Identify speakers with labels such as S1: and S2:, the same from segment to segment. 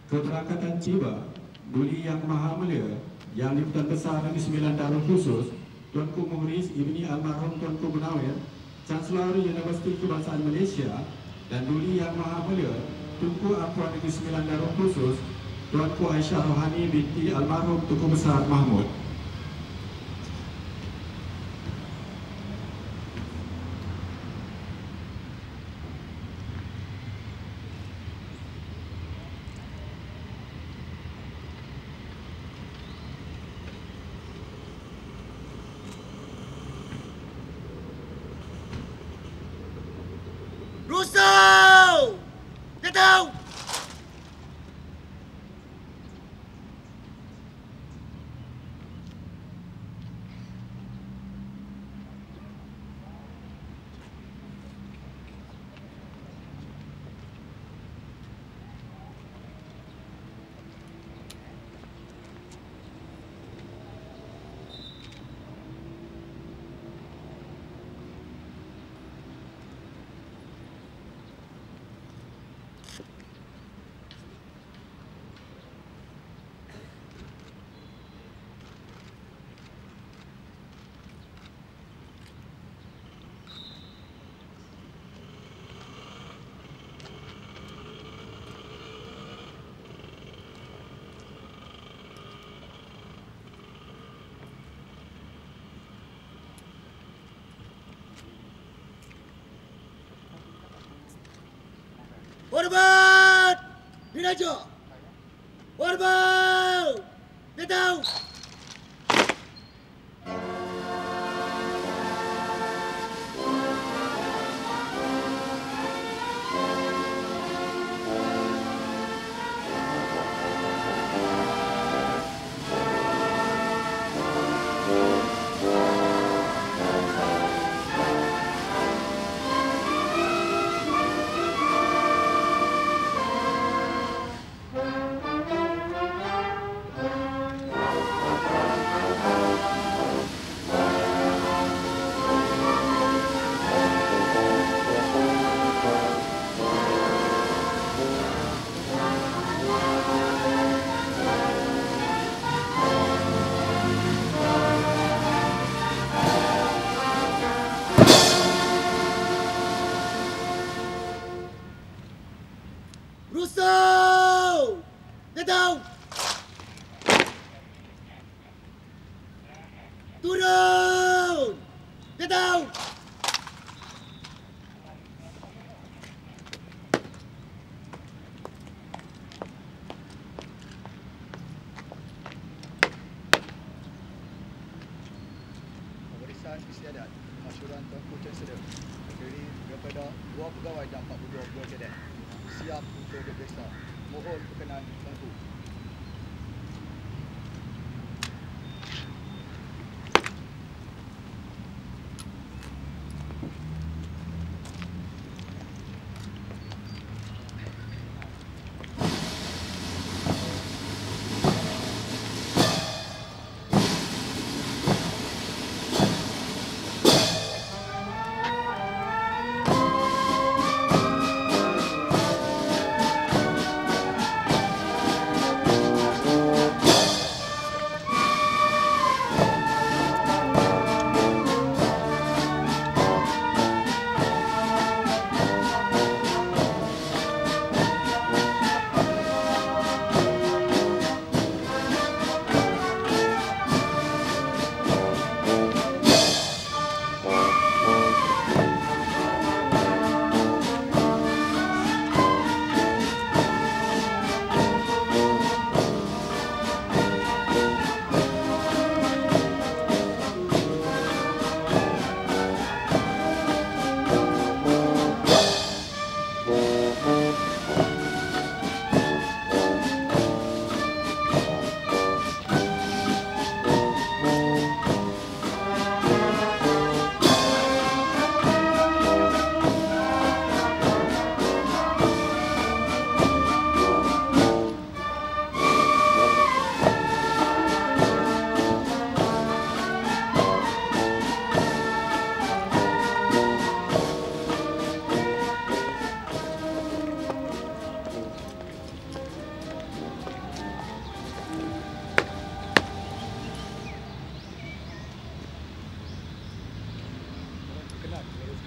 S1: Keberangkatan tiba Duli Yang Maha Mulia Yang Dipertuan Besar Negeri Sembilan Darul Khusus Tuanku Muhriz Ibni Almarhum Tuanku Munawir, Chancellor Universiti Kebangsaan Malaysia, dan Duli Yang Maha Mulia Tunku Apuan Negeri Sembilan Darul Khusus Tuanku Aisyah Rohani binti Almarhum Tunku Besar Mahmud.
S2: Rusau! Datang! Hormat! Diraja! Hormat! Datang! Rusau! Datang! Turun! Datang!
S3: Pemeriksaan istiadat Masyuran Tuanku Chancellor terdiri daripada 2 pegawai dan 42 cadet siap untuk diperiksa. Mohon berkenan Tuanku.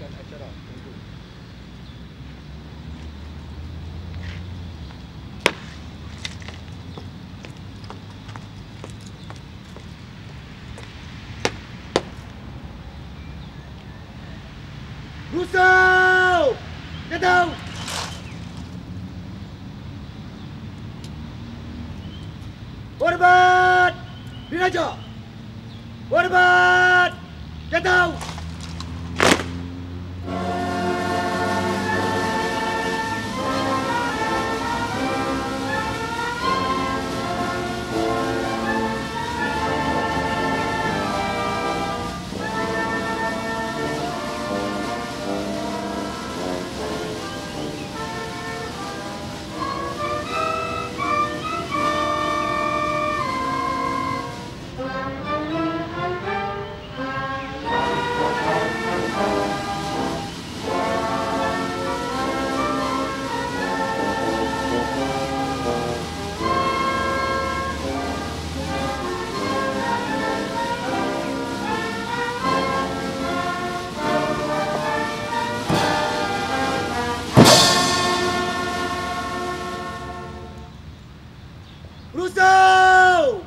S3: meneruskan acara. Tunggu.
S2: Rusau! Get out! Hormat! Diraja! Hormat! Get out! Rusau!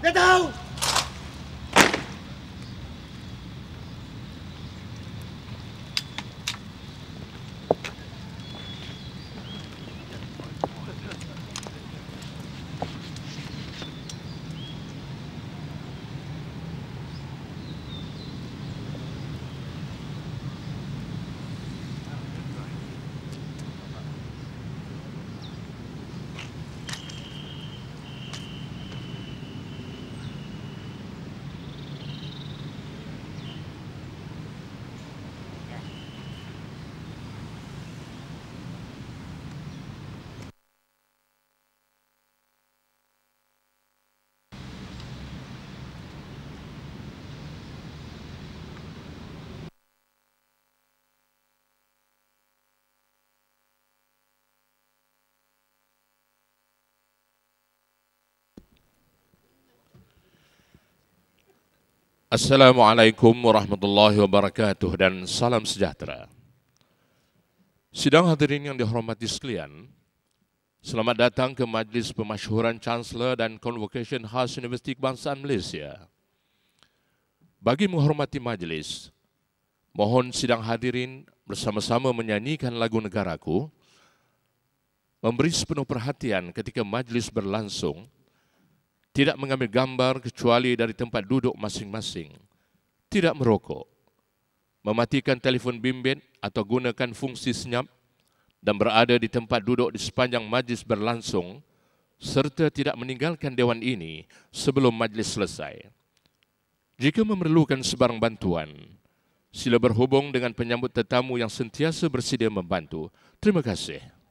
S2: Get out!
S4: Assalamualaikum warahmatullahi wabarakatuh dan salam sejahtera. Sidang hadirin yang dihormati sekalian, selamat datang ke Majlis Pemasyhuran Chancellor dan Convocation khas Universiti Kebangsaan Malaysia. Bagi menghormati majlis, mohon sidang hadirin bersama-sama menyanyikan lagu negaraku, memberi sepenuh perhatian ketika majlis berlangsung, tidak mengambil gambar kecuali dari tempat duduk masing-masing, tidak merokok, mematikan telefon bimbit atau gunakan fungsi senyap dan berada di tempat duduk di sepanjang majlis berlangsung serta tidak meninggalkan dewan ini sebelum majlis selesai. Jika memerlukan sebarang bantuan, sila berhubung dengan penyambut tetamu yang sentiasa bersedia membantu. Terima kasih.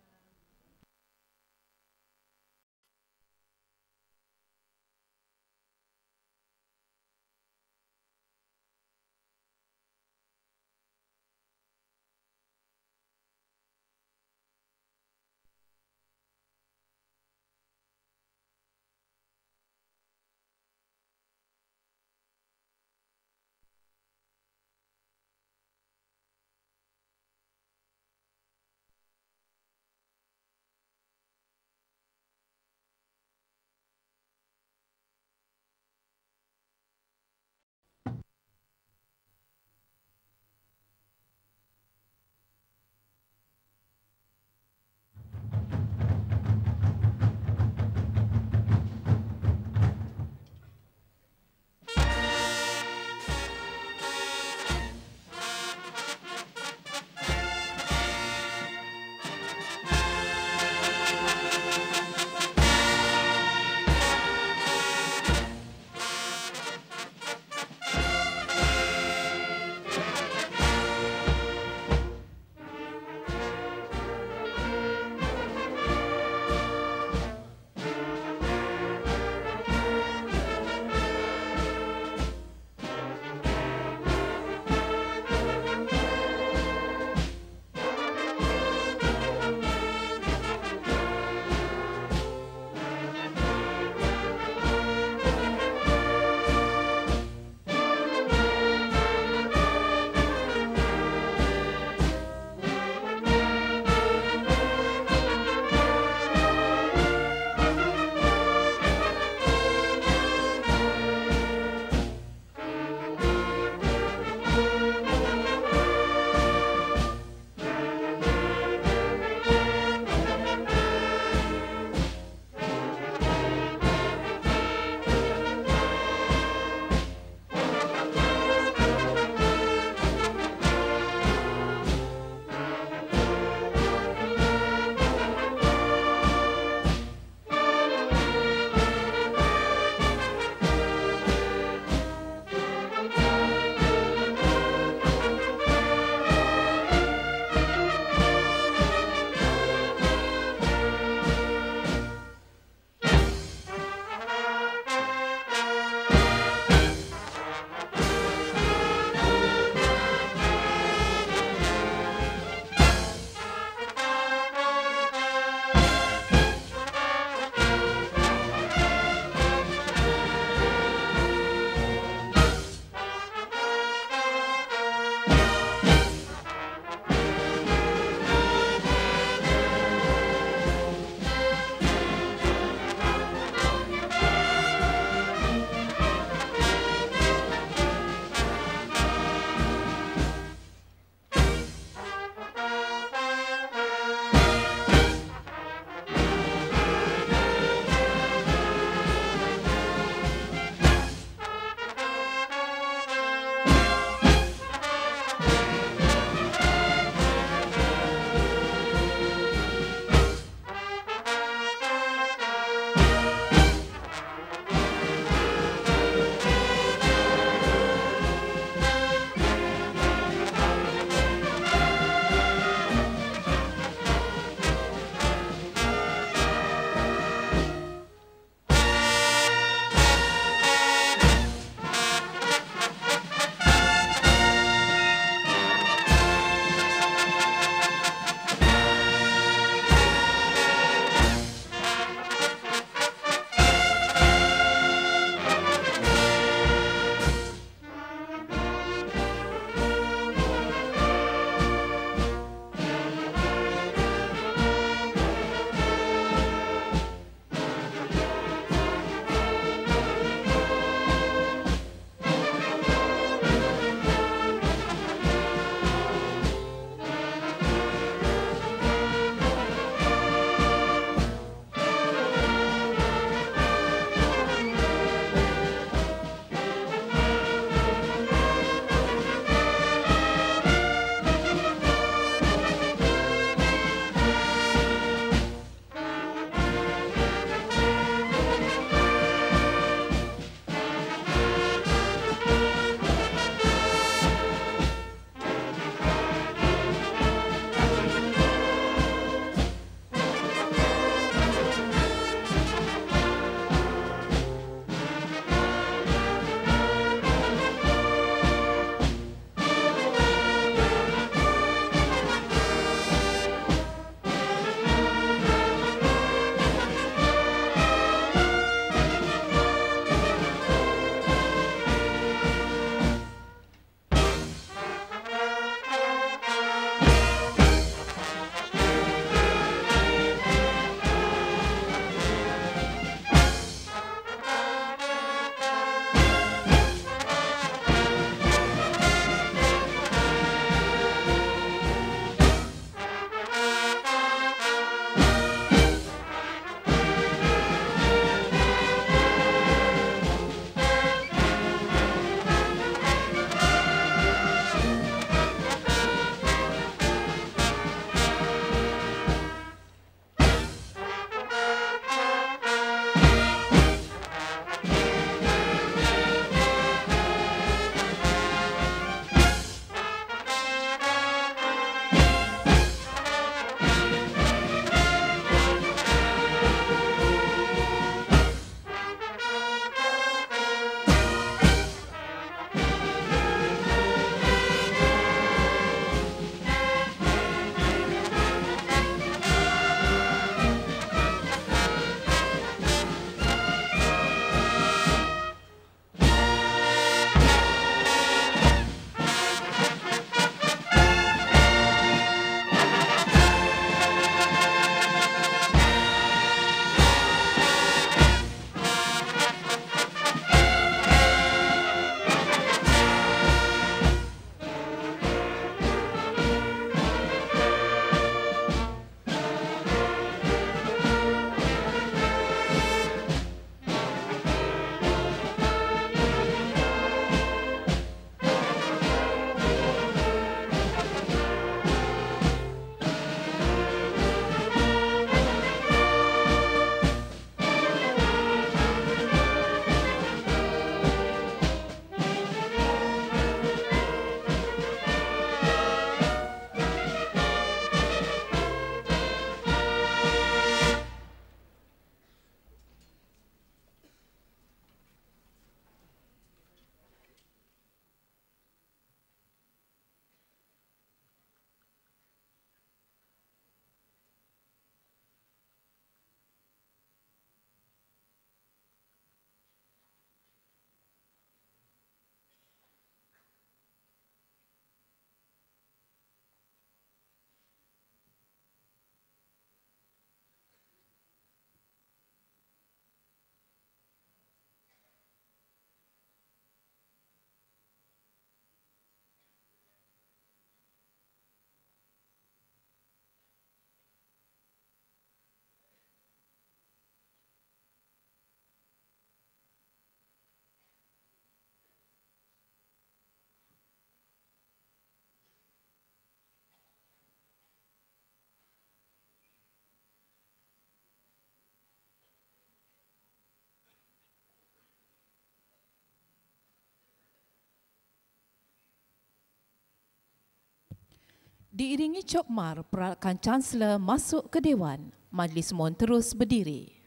S5: Diiringi cokmar, peralakan Chancellor masuk ke Dewan. Majlis mohon terus berdiri.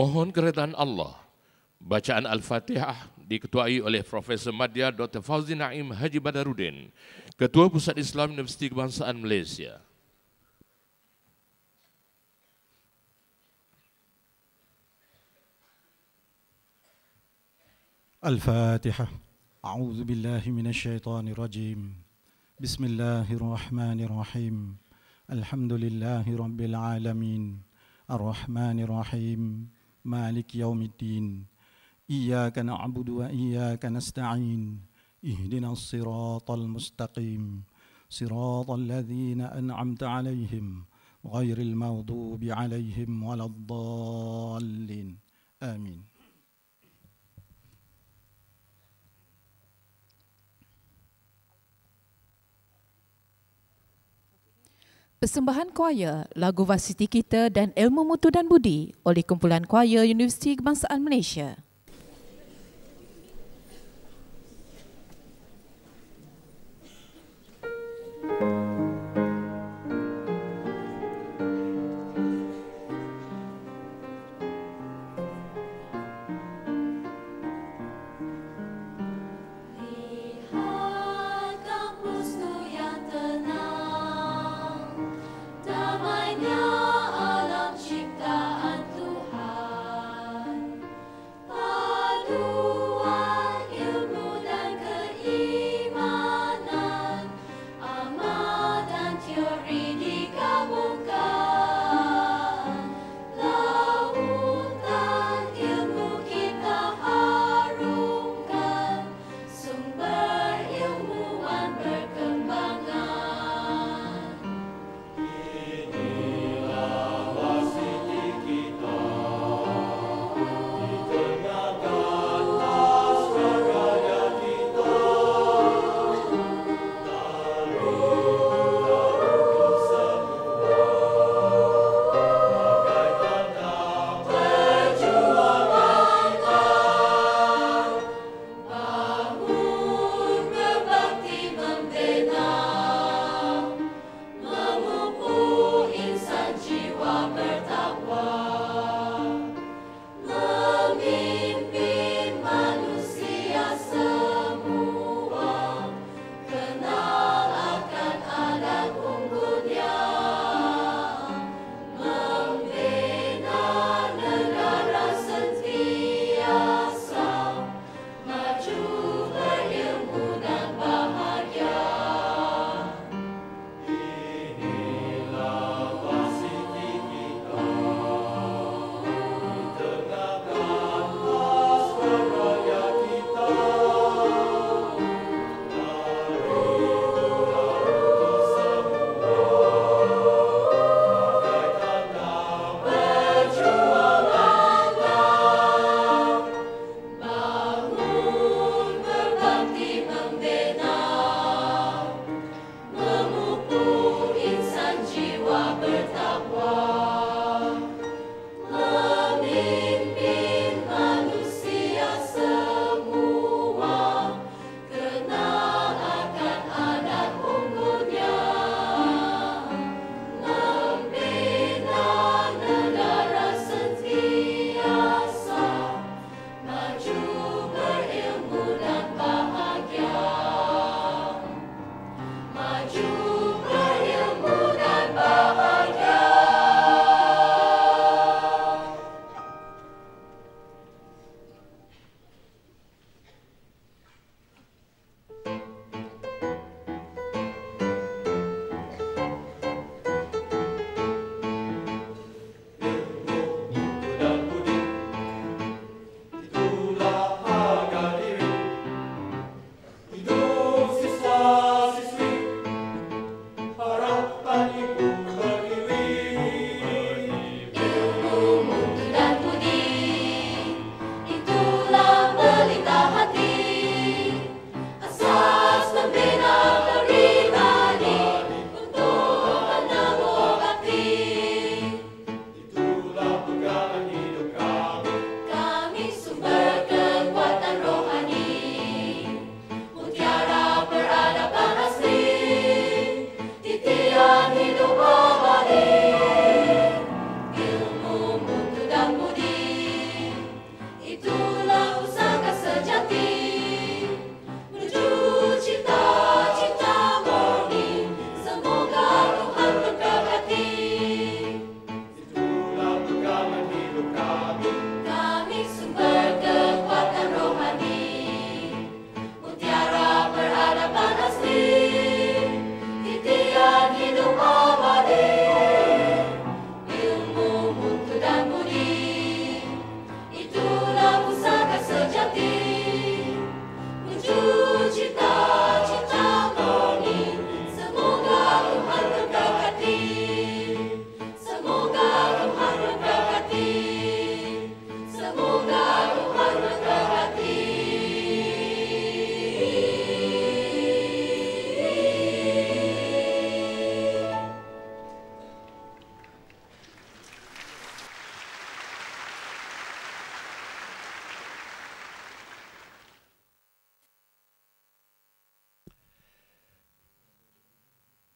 S4: Mohon keredaan Allah. Bacaan Al-Fatihah diketuai oleh Profesor Madya Dr. Fauzi Naim Haji Badarudin, Ketua Pusat Islam Universiti Kebangsaan Malaysia.
S6: Al-Fatihah. A'udzu billahi minasyaitonir rajim. Bismillahirrahmanirrahim. Alhamdulillahi rabbil alamin. Ar-Rahmanir Rahim. Maliki yaumiddin. Iyyaka na'budu wa iyyaka nasta'in. Ihdinas siratal mustaqim. Siratal ladzina an'amta 'alaihim ghairil maghdubi 'alaihim waladdallin. Amin.
S5: Persembahan kuaya lagu Varsity Kita dan Ilmu Mutu dan Budi oleh Kumpulan Kuaya Universiti Kebangsaan Malaysia.
S7: Alam ciptaan Tuhan.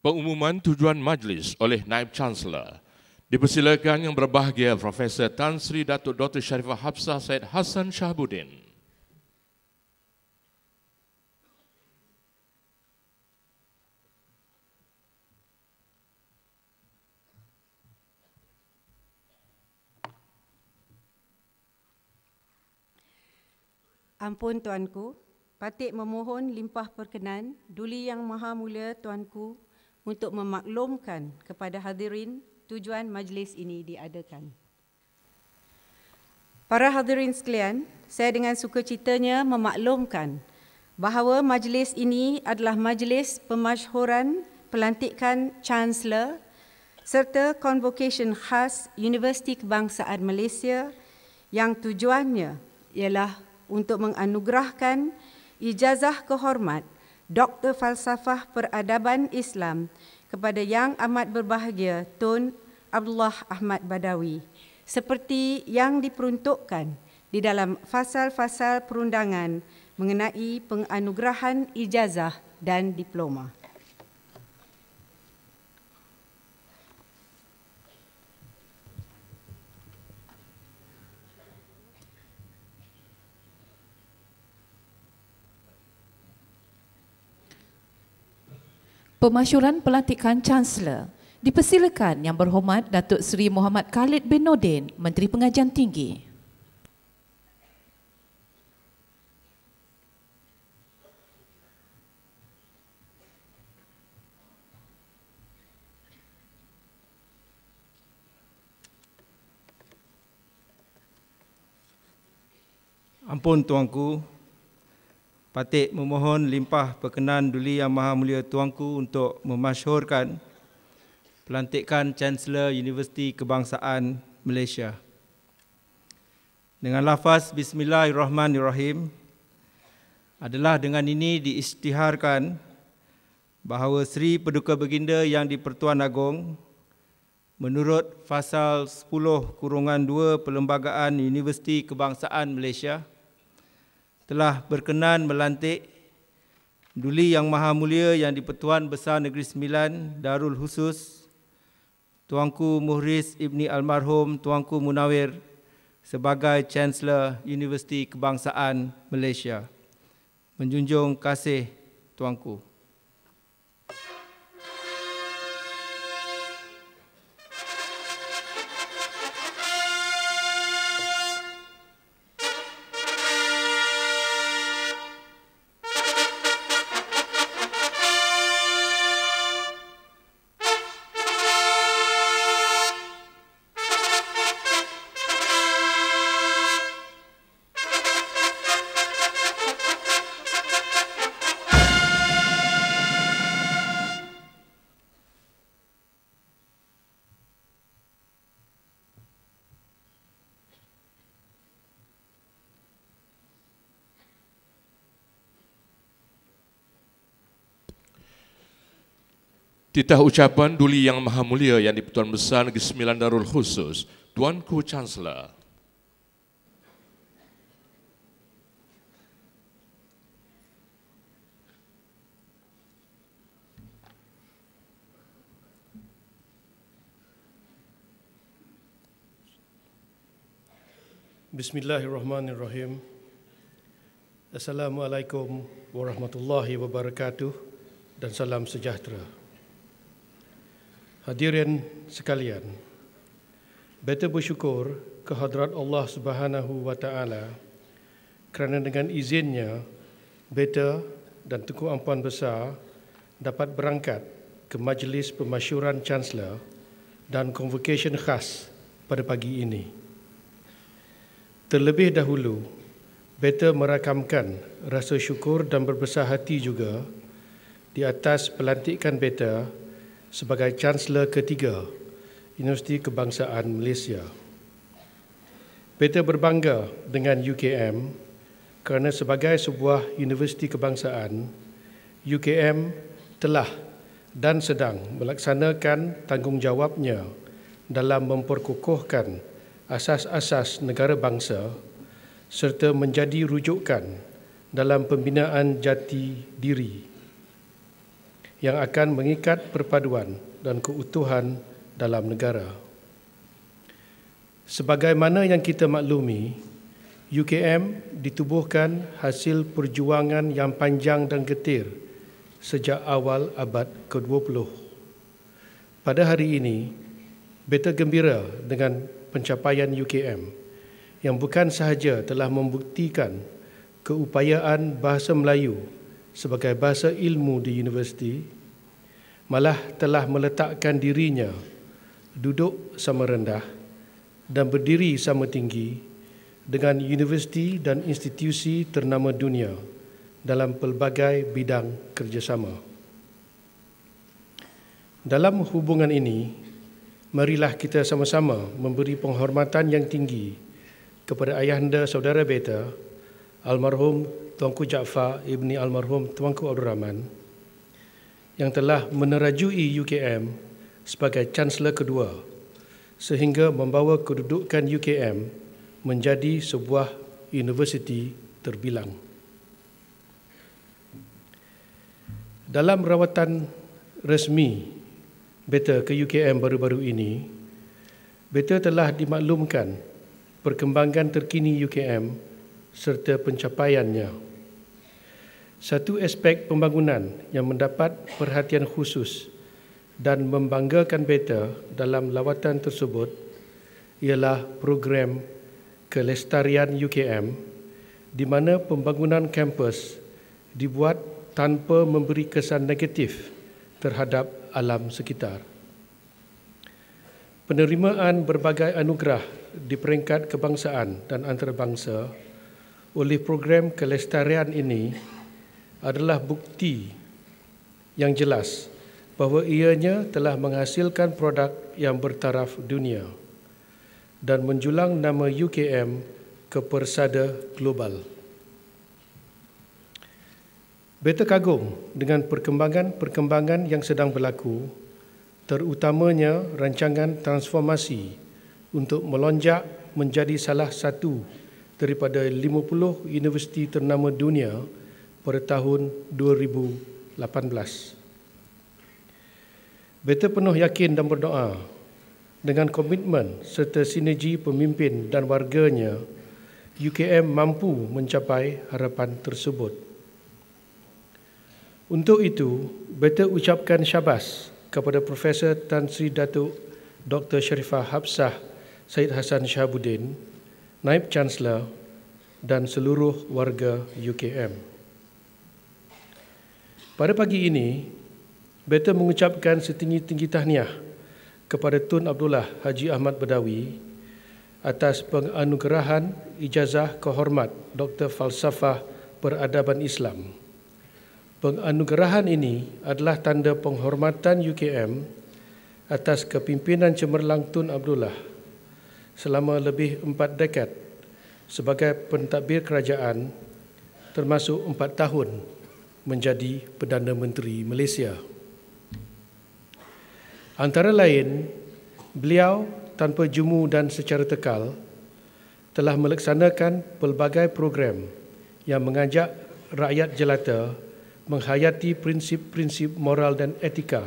S4: Pengumuman tujuan majlis oleh Naib Chancellor. Dipersilakan yang berbahagia Profesor Tan Sri Datuk Dr. Sharifah Hafsah Syed Hassan Shahabuddin.
S7: Ampun Tuanku, patut memohon limpah perkenan Duli Yang Maha Mulia Tuanku untuk memaklumkan kepada hadirin tujuan majlis ini diadakan. Para hadirin sekalian, saya dengan sukacitanya memaklumkan bahawa majlis ini adalah majlis pemasyhuran pelantikan Chancellor serta convocation khas Universiti Kebangsaan Malaysia yang tujuannya ialah untuk menganugerahkan ijazah kehormat Doktor Falsafah Peradaban Islam kepada Yang Amat Berbahagia Tun Abdullah Ahmad Badawi seperti yang diperuntukkan di dalam fasal-fasal perundangan mengenai penganugerahan ijazah dan diploma.
S5: Pemasyhuran pelantikan Chancellor. Dipersilakan Yang Berhormat Datuk Seri Muhammad Khalid bin Nordin, Menteri Pengajian Tinggi.
S6: Ampun Tuanku, patut memohon limpah perkenan Duli Yang Maha Mulia Tuanku untuk memasyhurkan pelantikan Chancellor Universiti Kebangsaan Malaysia. Dengan lafaz Bismillahirrahmanirrahim, adalah dengan ini diisytiharkan bahawa Seri Paduka Baginda Yang di-Pertuan Agong menurut Fasal 10-2 Perlembagaan Universiti Kebangsaan Malaysia telah berkenan melantik Duli Yang Maha Mulia Yang di-Pertuan Besar Negeri Sembilan Darul Khusus Tuanku Muhriz Ibni Almarhum Tuanku Munawir sebagai Chancellor Universiti Kebangsaan Malaysia. Menjunjung kasih Tuanku.
S4: Titah ucapan Duli Yang Maha Mulia Yang di-Pertuan Besar Negeri Sembilan Darul Khusus, Tuanku Chancellor.
S8: Bismillahirrahmanirrahim. Assalamualaikum warahmatullahi wabarakatuh dan salam sejahtera. Hadirin sekalian, beta bersyukur kehadrat Allah Subhanahu wa Taala kerana dengan izinnya beta dan Tunku Ampuan Besar dapat berangkat ke majlis pemasyhuran Chancellor dan convocation khas pada pagi ini. Terlebih dahulu, beta merakamkan rasa syukur dan berbesar hati juga di atas pelantikan beta sebagai Chancellor ketiga Universiti Kebangsaan Malaysia. Beta berbangga dengan UKM kerana sebagai sebuah universiti kebangsaan, UKM telah dan sedang melaksanakan tanggungjawabnya dalam memperkukuhkan asas-asas negara bangsa serta menjadi rujukan dalam pembinaan jati diri. yang akan mengikat perpaduan dan keutuhan dalam negara. Sebagaimana yang kita maklumi, UKM ditubuhkan hasil perjuangan yang panjang dan getir sejak awal abad ke-20. Pada hari ini, beta gembira dengan pencapaian UKM yang bukan sahaja telah membuktikan keupayaan bahasa Melayu sebagai bahasa ilmu di universiti, malah telah meletakkan dirinya duduk sama rendah dan berdiri sama tinggi dengan universiti dan institusi ternama dunia dalam pelbagai bidang kerjasama. Dalam hubungan ini, marilah kita sama-sama memberi penghormatan yang tinggi kepada ayahanda saudara beta, almarhum Tuanku Jaafar ibni almarhum Tuanku Abdul Rahman, yang telah menerajui UKM sebagai Chancellor kedua sehingga membawa kedudukan UKM menjadi sebuah universiti terbilang. Dalam rawatan resmi beta ke UKM baru-baru ini, beta telah dimaklumkan perkembangan terkini UKM serta pencapaiannya. Satu aspek pembangunan yang mendapat perhatian khusus dan membanggakan beta dalam lawatan tersebut ialah program kelestarian UKM di mana pembangunan kampus dibuat tanpa memberi kesan negatif terhadap alam sekitar. Penerimaan berbagai anugerah di peringkat kebangsaan dan antarabangsa oleh program kelestarian ini adalah bukti yang jelas bahawa ianya telah menghasilkan produk yang bertaraf dunia dan menjulang nama UKM ke persada global. Beta kagum dengan perkembangan-perkembangan yang sedang berlaku, terutamanya rancangan transformasi untuk melonjak menjadi salah satu daripada 50 universiti ternama dunia pada tahun 2018. Beta penuh yakin dan berdoa dengan komitmen serta sinergi pemimpin dan warganya, UKM mampu mencapai harapan tersebut. Untuk itu, beta ucapkan syabas kepada Profesor Tan Sri Datuk Dr. Sharifah Hafsah Syed Hassan Shahabuddin, Naib Chancellor dan seluruh warga UKM. Pada pagi ini, beta mengucapkan setinggi-tinggi tahniah kepada Tun Abdullah Haji Ahmad Badawi atas penganugerahan ijazah kehormat Dr. Falsafah Peradaban Islam. Penganugerahan ini adalah tanda penghormatan UKM atas kepimpinan cemerlang Tun Abdullah selama lebih 4 dekad sebagai pentadbir kerajaan, termasuk 4 tahun menjadi Perdana Menteri Malaysia. Antara lain, beliau tanpa jemu dan secara tekal telah melaksanakan pelbagai program yang mengajak rakyat jelata menghayati prinsip-prinsip moral dan etika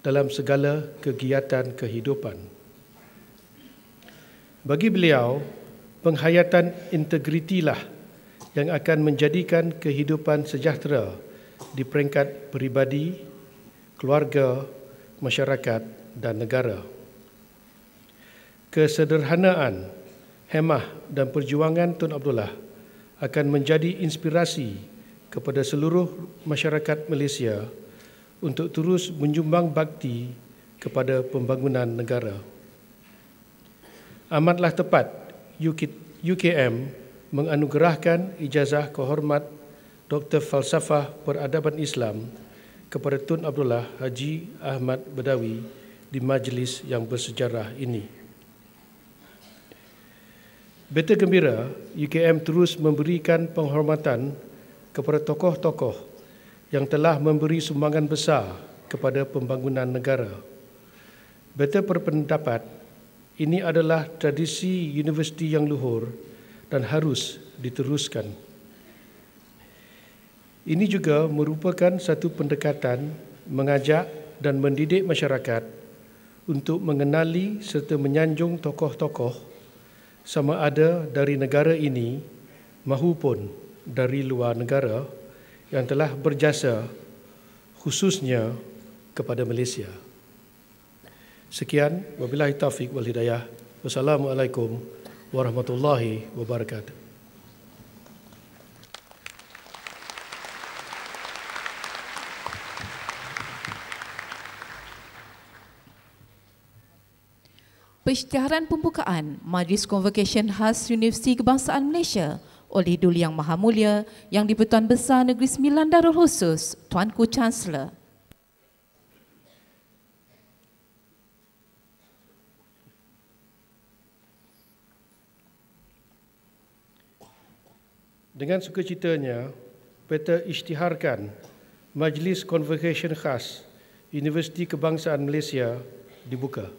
S8: dalam segala kegiatan kehidupan. Bagi beliau, penghayatan integritilah yang akan menjadikan kehidupan sejahtera di peringkat peribadi, keluarga, masyarakat dan negara. Kesederhanaan, hemah dan perjuangan Tun Abdullah akan menjadi inspirasi kepada seluruh masyarakat Malaysia untuk terus menyumbang bakti kepada pembangunan negara. Amatlah tepat UKM menganugerahkan ijazah kehormat Dr. Falsafah Peradaban Islam kepada Tun Abdullah Haji Ahmad Badawi di majlis yang bersejarah ini. Beta gembira UKM terus memberikan penghormatan kepada tokoh-tokoh yang telah memberi sumbangan besar kepada pembangunan negara. Beta berpendapat ini adalah tradisi universiti yang luhur dan harus diteruskan. Ini juga merupakan satu pendekatan mengajak dan mendidik masyarakat untuk mengenali serta menyanjung tokoh-tokoh sama ada dari negara ini mahupun dari luar negara yang telah berjasa khususnya kepada Malaysia. Sekian, wabillahi taufiq wal hidayah. Wassalamualaikum warahmatullahi wabarakatuh.
S5: Pengisytiharan pembukaan Majlis Convocation Khas Universiti Kebangsaan Malaysia oleh Duli Yang Maha Mulia Yang di-Pertuan Besar Negeri Sembilan Darul Khusus Tuanku Chancellor.
S8: Dengan sukacitanya, peta isytiharkan Majlis Convocation Khas Universiti Kebangsaan Malaysia dibuka.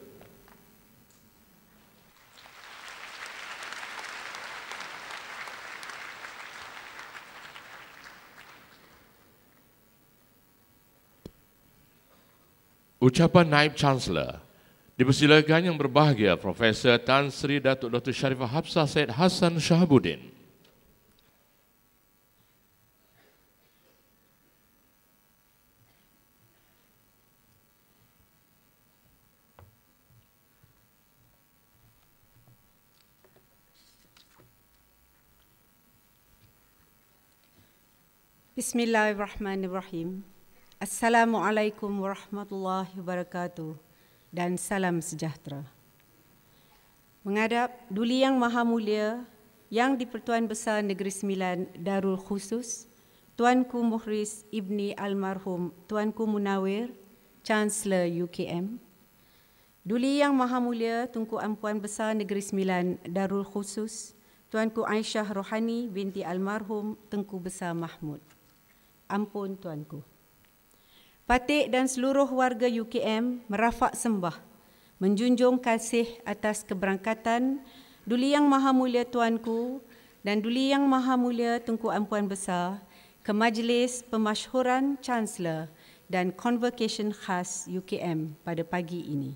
S4: Ucapan Naib Chancellor. Dipersilakan yang berbahagia Profesor Tan Sri Datuk Dr. Sharifah Hafsah Syed Hassan Shahabuddin.
S7: Bismillahirrahmanirrahim. Assalamualaikum warahmatullahi wabarakatuh dan salam sejahtera. Menghadap Duli Yang Maha Mulia Yang di-Pertuan Besar Negeri Sembilan Darul Khusus Tuanku Muhriz Ibni Almarhum Tuanku Munawir, Chancellor UKM. Duli Yang Maha Mulia Tunku Ampuan Besar Negeri Sembilan Darul Khusus Tuanku Aisyah Rohani binti Almarhum Tengku Besar Mahmud. Ampun Tuanku. Patik dan seluruh warga UKM merafak sembah, menjunjung kasih atas keberangkatan Duli Yang Maha Mulia Tuanku dan Duli Yang Maha Mulia Tunku Ampuan Besar ke Majlis Pemasyhuran Chancellor dan Convocation Khas UKM pada pagi ini.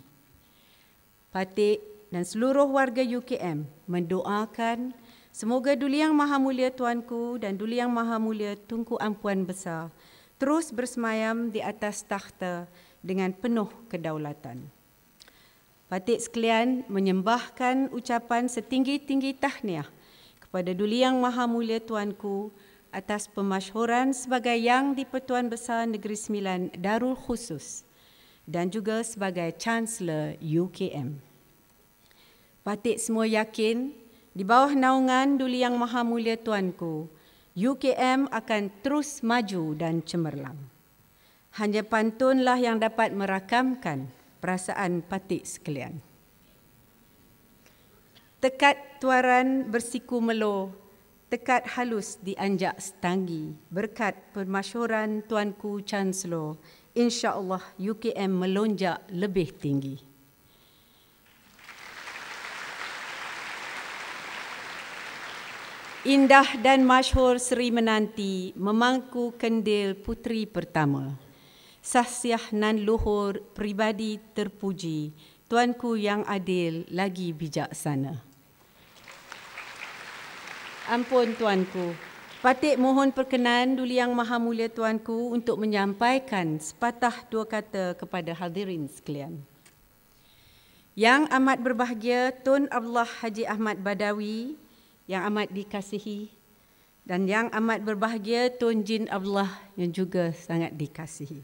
S7: Patik dan seluruh warga UKM mendoakan semoga Duli Yang Maha Mulia Tuanku dan Duli Yang Maha Mulia Tunku Ampuan Besar terus bersemayam di atas takhta dengan penuh kedaulatan. Patik sekalian menyembahkan ucapan setinggi-tinggi tahniah kepada Duli Yang Maha Mulia Tuanku atas pemasyhuran sebagai Yang di-Pertuan Besar Negeri Sembilan Darul Khusus dan juga sebagai Chancellor UKM. Patik semua yakin di bawah naungan Duli Yang Maha Mulia Tuanku, UKM akan terus maju dan cemerlang. Hanya pantunlah yang dapat merakamkan perasaan patik sekalian. Tekad tuaran bersiku melo, tekad halus dianjak setanggi. Berkat permasyhuran Tuanku Chancellor, insya-Allah UKM melonjak lebih tinggi. Indah dan masyhur Seri menanti memangku kendil puteri pertama. Sahsiah nan luhur pribadi terpuji, Tuanku yang adil lagi bijaksana. Ampun Tuanku, patik mohon perkenan Duli Yang Maha Mulia Tuanku untuk menyampaikan sepatah dua kata kepada hadirin sekalian. Yang amat berbahagia Tun Abdullah Haji Ahmad Badawi, yang amat dikasihi, dan yang amat berbahagia Tun Jin Abdullah yang juga sangat dikasihi.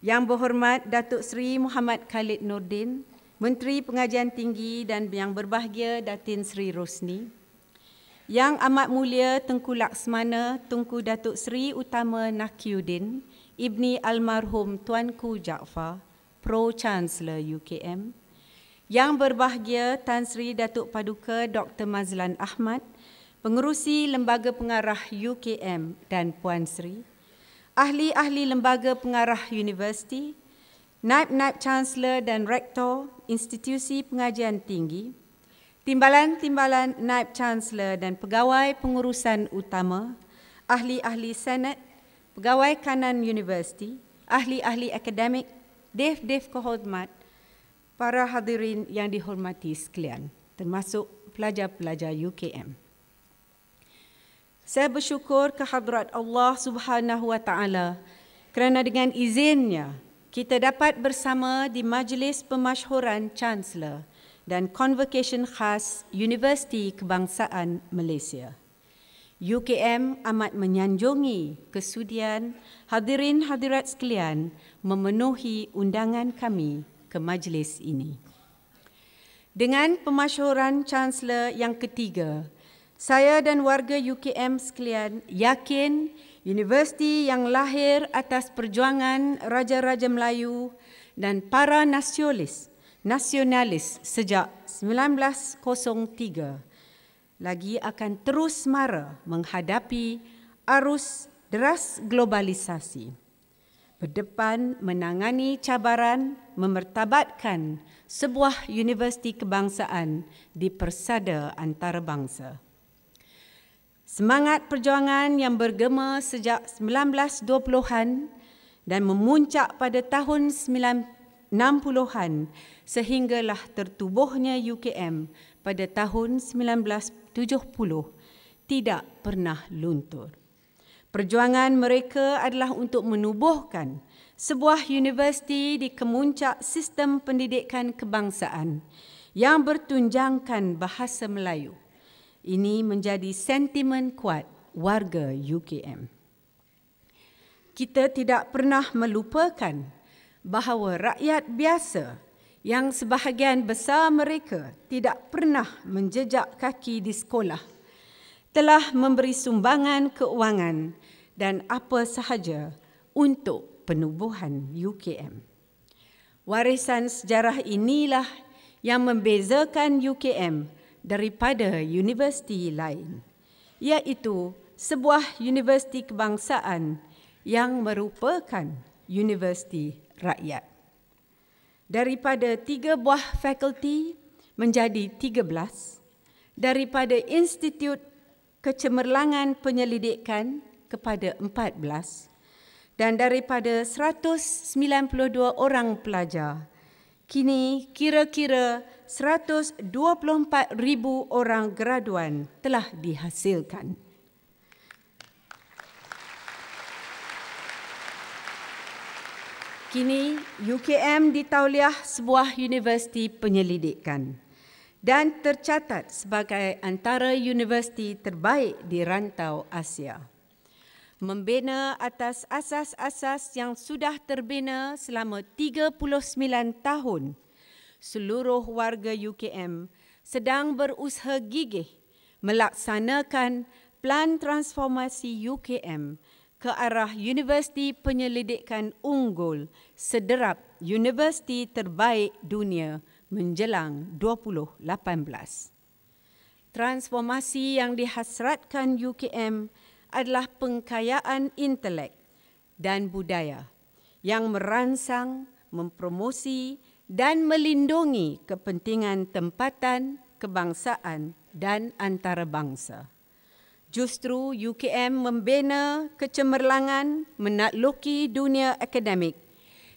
S7: Yang berhormat Datuk Seri Muhammad Khalid Nordin, Menteri Pengajian Tinggi, dan yang berbahagia Datin Seri Rosni. Yang amat mulia Tengku Laksmana Tunku Datuk Seri Utama Nakiuddin, Ibni Almarhum Tuanku Jaafar, Pro Chancellor UKM. Yang berbahagia Tan Sri Datuk Paduka Dr. Mazlan Ahmad, Pengerusi Lembaga Pengarah UKM dan Puan Sri, ahli-ahli Lembaga Pengarah Universiti, Naib-Naib Chancellor dan Rektor Institusi Pengajian Tinggi, Timbalan-timbalan Naib Chancellor dan Pegawai Pengurusan Utama, ahli-ahli Senat, Pegawai Kanan Universiti, ahli-ahli akademik, dev-dev kehormat, para hadirin yang dihormati sekalian, termasuk pelajar-pelajar UKM. Saya bersyukur kehadrat Allah Subhanahu wa Taala kerana dengan izinnya kita dapat bersama di Majlis Pemasyhuran Chancellor dan Convocation khas Universiti Kebangsaan Malaysia. UKM amat menyanjungi kesudian hadirin hadirat sekalian memenuhi undangan kami ke majlis ini. Dengan pemasyhuran Chancellor yang ketiga, saya dan warga UKM sekalian yakin universiti yang lahir atas perjuangan Raja-Raja Melayu dan para nasionalis sejak 1903 lagi akan terus mara menghadapi arus deras globalisasi. Berdepan menangani cabaran memertabatkan sebuah universiti kebangsaan di persada antarabangsa. Semangat perjuangan yang bergema sejak 1920-an dan memuncak pada tahun 1960-an sehinggalah tertubuhnya UKM pada tahun 1970 tidak pernah luntur. Perjuangan mereka adalah untuk menubuhkan sebuah universiti di kemuncak sistem pendidikan kebangsaan yang bertunjangkan bahasa Melayu. Ini menjadi sentimen kuat warga UKM. Kita tidak pernah melupakan bahawa rakyat biasa yang sebahagian besar mereka tidak pernah menjejak kaki di sekolah telah memberi sumbangan keuangan dan apa sahaja untuk penubuhan UKM. Warisan sejarah inilah yang membezakan UKM daripada universiti lain, iaitu sebuah universiti kebangsaan yang merupakan universiti rakyat. Daripada 3 buah fakulti menjadi 13, daripada Institut Kecemerlangan Penyelidikan kepada 14, dan daripada 192 orang pelajar, kini kira-kira 124,000 orang graduan telah dihasilkan. Kini UKM ditauliah sebuah universiti penyelidikan dan tercatat sebagai antara universiti terbaik di rantau Asia. Membina atas asas-asas yang sudah terbina selama 39 tahun, seluruh warga UKM sedang berusaha gigih melaksanakan plan transformasi UKM ke arah Universiti Penyelidikan Unggul sederap universiti terbaik dunia menjelang 2018. Transformasi yang dihasratkan UKM adalah pengkayaan intelek dan budaya yang merangsang, mempromosi dan melindungi kepentingan tempatan, kebangsaan dan antarabangsa. Justru UKM membina kecemerlangan menakluki dunia akademik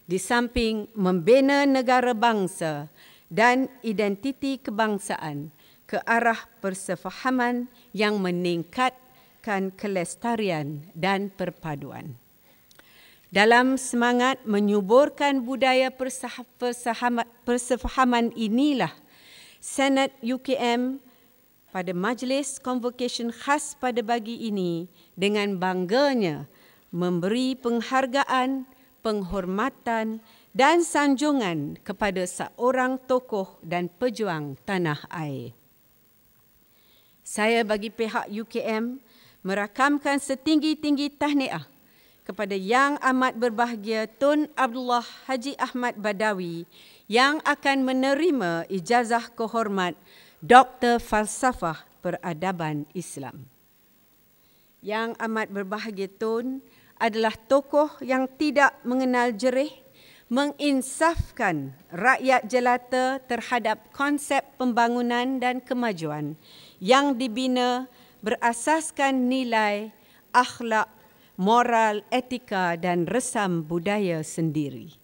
S7: di samping membina negara bangsa dan identiti kebangsaan ke arah persefahaman yang meningkatkan kelestarian dan perpaduan. Dalam semangat menyuburkan budaya persefahaman inilah Senat UKM pada Majlis Convocation khas pada pagi ini dengan bangganya memberi penghargaan, penghormatan dan sanjungan kepada seorang tokoh dan pejuang tanah air. Saya bagi pihak UKM merakamkan setinggi-tinggi tahniah kepada Yang Amat Berbahagia Tun Abdullah Haji Ahmad Badawi yang akan menerima ijazah kehormat Doktor Falsafah Peradaban Islam. Yang Amat Berbahagia Tun adalah tokoh yang tidak mengenal jerih, menginsafkan rakyat jelata terhadap konsep pembangunan dan kemajuan yang dibina berasaskan nilai, akhlak, moral, etika dan resam budaya sendiri.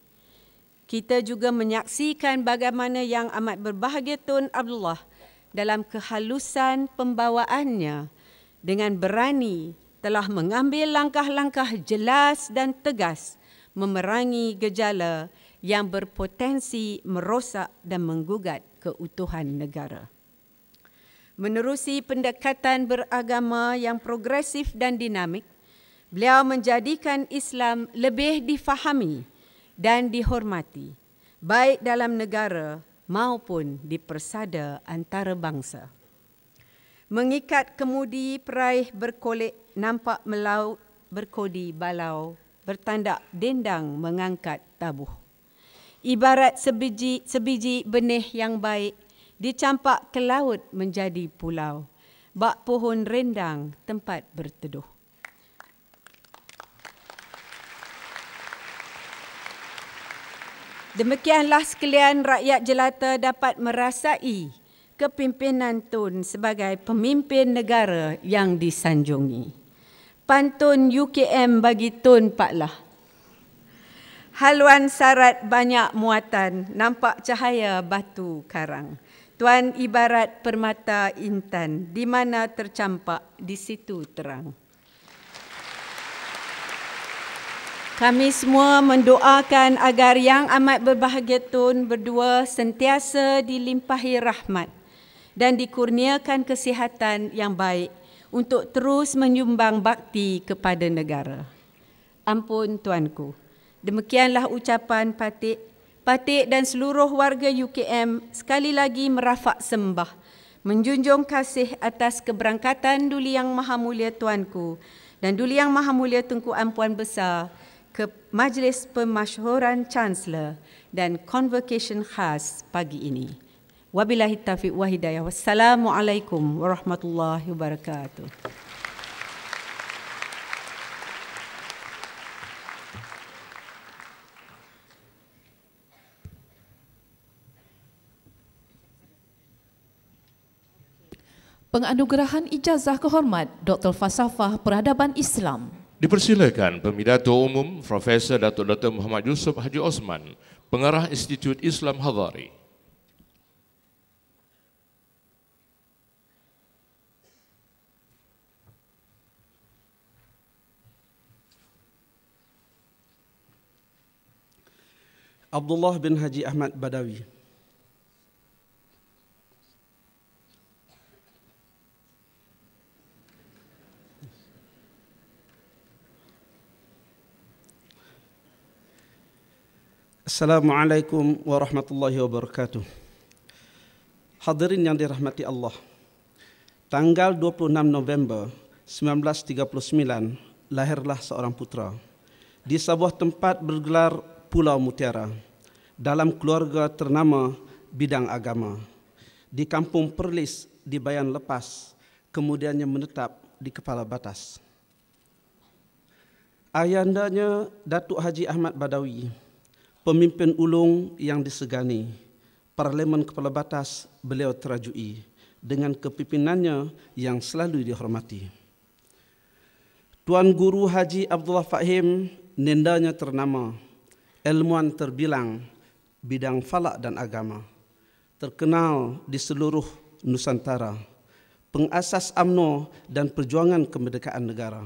S7: Kita juga menyaksikan bagaimana Yang Amat Berbahagia Tun Abdullah dalam kehalusan pembawaannya dengan berani telah mengambil langkah-langkah jelas dan tegas memerangi gejala yang berpotensi merosak dan menggugat keutuhan negara. Menerusi pendekatan beragama yang progresif dan dinamik, beliau menjadikan Islam lebih difahami dan dihormati, baik dalam negara maupun di persada antarabangsa. Mengikat kemudi peraih berkolek nampak melaut berkodi balau, bertandak dendang mengangkat tabuh. Ibarat sebiji benih yang baik dicampak ke laut menjadi pulau, bak pohon rendang tempat berteduh. Demikianlah sekalian rakyat jelata dapat merasai kepimpinan Tun sebagai pemimpin negara yang disanjungi. Pantun UKM bagi Tun Pak Lah. Haluan sarat banyak muatan, nampak cahaya batu karang. Tuan ibarat permata intan, di mana tercampak, di situ terang. Kami semua mendoakan agar Yang Amat Berbahagia Tun berdua sentiasa dilimpahi rahmat dan dikurniakan kesihatan yang baik untuk terus menyumbang bakti kepada negara. Ampun tuanku, demikianlah ucapan Patik dan seluruh warga UKM sekali lagi merafak sembah, menjunjung kasih atas keberangkatan Duli Yang Maha Mulia Tuanku dan Duli Yang Maha Mulia Tunku Ampuan Besar ke Majlis Pemasyhuran Chancellor dan Convocation khas pagi ini. Wabillahi taufiq wa hidayah. Wassalamualaikum warahmatullahi wabarakatuh.
S5: Penganugerahan ijazah kehormat Dr. Falsafah Peradaban Islam.
S4: Dipersilakan Pemidato Umum Profesor Datuk Dr. Muhammad Yusuf Haji Osman, Pengarah Institut Islam Hadari.
S9: Abdullah bin Haji Ahmad Badawi. Assalamualaikum warahmatullahi wabarakatuh. Hadirin yang dirahmati Allah. Tanggal 26 November 1939 lahirlah seorang putra di sebuah tempat bergelar Pulau Mutiara dalam keluarga ternama bidang agama di Kampung Perlis di Bayan Lepas, kemudiannya menetap di Kepala Batas. Ayandanya Datuk Haji Ahmad Badawi, pemimpin ulung yang disegani, Parlimen Kepala Batas beliau terajui dengan kepimpinannya yang selalu dihormati. Tuan Guru Haji Abdullah Fahim, nendanya ternama, ilmuwan terbilang bidang falak dan agama, terkenal di seluruh Nusantara, pengasas UMNO dan perjuangan kemerdekaan negara.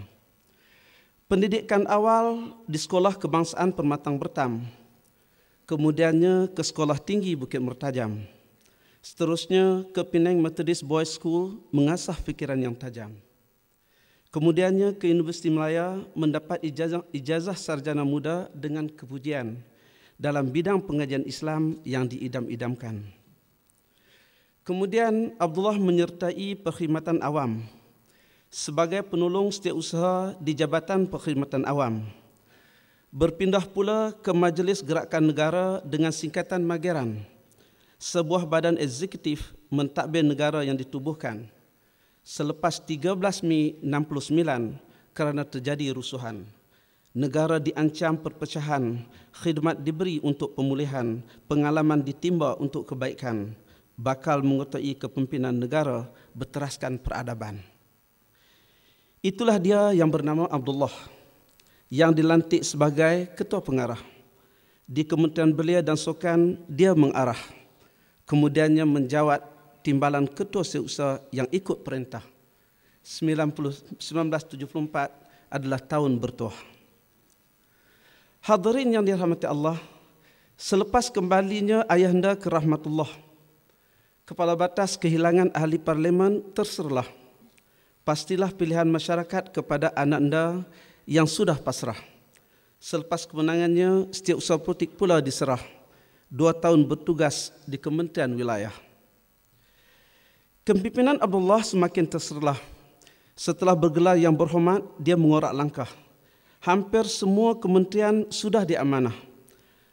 S9: Pendidikan awal di Sekolah Kebangsaan Permatang Bertam, kemudiannya ke Sekolah Tinggi Bukit Mertajam, seterusnya ke Penang Methodist Boys School mengasah fikiran yang tajam. Kemudiannya ke Universiti Melaya mendapat ijazah sarjana muda dengan kepujian dalam bidang pengajian Islam yang diidam-idamkan. Kemudian Abdullah menyertai perkhidmatan awam sebagai penolong setiausaha di Jabatan Perkhidmatan Awam. Berpindah pula ke Majlis Gerakan Negara dengan singkatan Mageran, sebuah badan eksekutif mentadbir negara yang ditubuhkan selepas 13 Mei 69 kerana terjadi rusuhan. Negara diancam perpecahan, khidmat diberi untuk pemulihan, pengalaman ditimba untuk kebaikan, bakal mengertai kepimpinan negara berteraskan peradaban. Itulah dia yang bernama Abdullah. yang dilantik sebagai Ketua Pengarah. Di Kementerian Belia dan Sukan, dia mengarah. Kemudiannya menjawat timbalan Ketua Setiausaha yang ikut perintah. 1974 adalah tahun bertuah. Hadirin yang dirahmati Allah, selepas kembalinya ayahanda ke rahmatullah, Kepala Batas kehilangan ahli parlimen terserlah. Pastilah pilihan masyarakat kepada anak anda yang sudah pasrah. Selepas kemenangannya, setiausaha politik pula diserah. 2 tahun bertugas di Kementerian Wilayah. Kepimpinan Abdullah semakin terserlah. Setelah bergelar yang berhormat, dia mengorak langkah. Hampir semua kementerian sudah diamanah.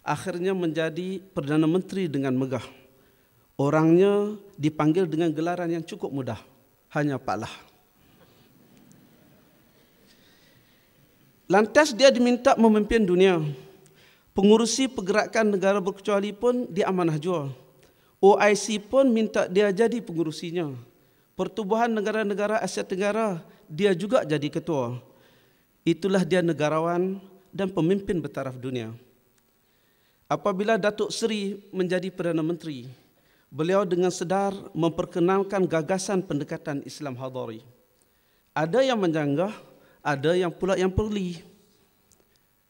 S9: Akhirnya menjadi Perdana Menteri dengan megah. Orangnya dipanggil dengan gelaran yang cukup mudah, hanya Pak Lah. Lantas dia diminta memimpin dunia. Pengurusi pergerakan negara berkecuali pun diamanah jua. OIC pun minta dia jadi pengurusinya. Pertubuhan negara-negara Asia Tenggara, dia juga jadi ketua. Itulah dia negarawan dan pemimpin bertaraf dunia. Apabila Datuk Seri menjadi Perdana Menteri, beliau dengan sedar memperkenalkan gagasan pendekatan Islam Hadari. Ada yang menjanggah, ada yang pula yang perli.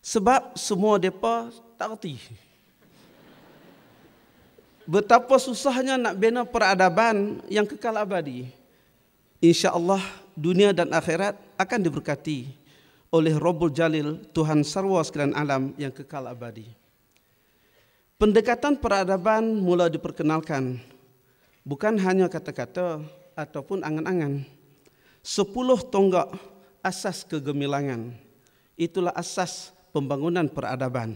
S9: Sebab semua mereka tak erti betapa susahnya nak bina peradaban yang kekal abadi. InsyaAllah dunia dan akhirat akan diberkati oleh Rabbul Jalil, Tuhan sarwa sekalian alam yang kekal abadi. Pendekatan peradaban mula diperkenalkan, bukan hanya kata-kata ataupun angan-angan. 10 tonggak asas kegemilangan, itulah asas pembangunan peradaban.